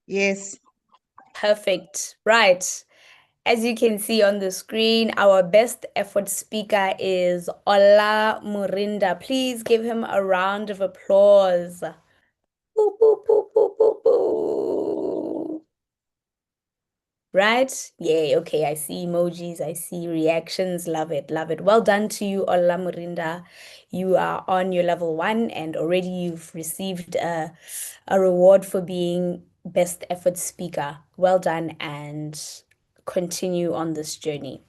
Yes. Perfect. Right. As you can see on the screen, our best effort speaker is Ola Murinda. Please give him a round of applause. Boo, boo, boo, boo, boo, boo. Right? Yay. Okay, I see emojis, I see reactions. Love it, love it. Well done to you, Ola Murinda. You are on your level 1 and already you've received a reward for being best effort speaker. Well done and continue on this journey.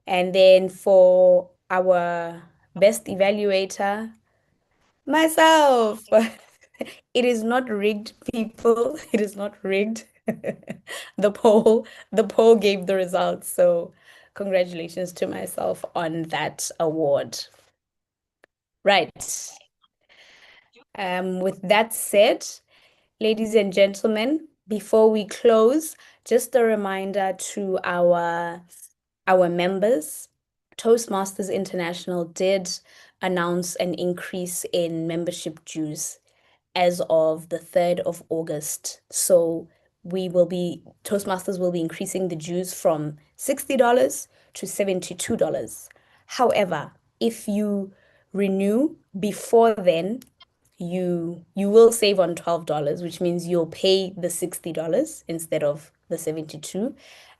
And then for our best evaluator, myself. It is not rigged, people. It is not rigged. The poll gave the results. So congratulations to myself on that award. Right. With that said, ladies and gentlemen, before we close, just a reminder to our members. Toastmasters International did announce an increase in membership dues as of the 3rd of August. So Toastmasters will be increasing the dues from $60 to $72. However, if you renew before then, you will save on $12, which means you'll pay the $60 instead of the 72.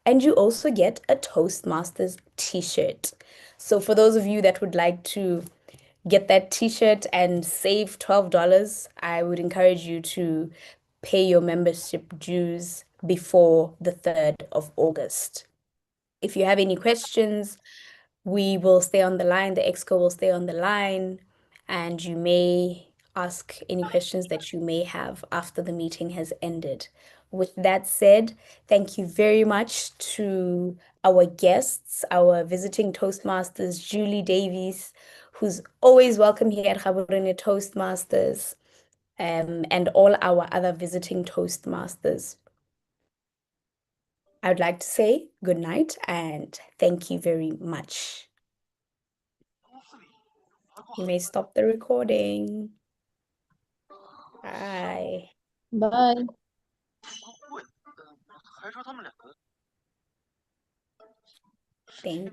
And you also get a Toastmasters t-shirt. So for those of you that would like to get that t-shirt and save $12, I would encourage you to pay your membership dues before the 3rd of August. If you have any questions, we will stay on the line. The exco will stay on the line, and you may ask any questions that you may have after the meeting has ended. With that said, thank you very much to our guests, our visiting Toastmasters, Julie Davies, who's always welcome here at Gaborone Toastmasters, and all our other visiting Toastmasters. I would like to say good night and thank you very much. You may stop the recording. Bye. Bye. Thank you.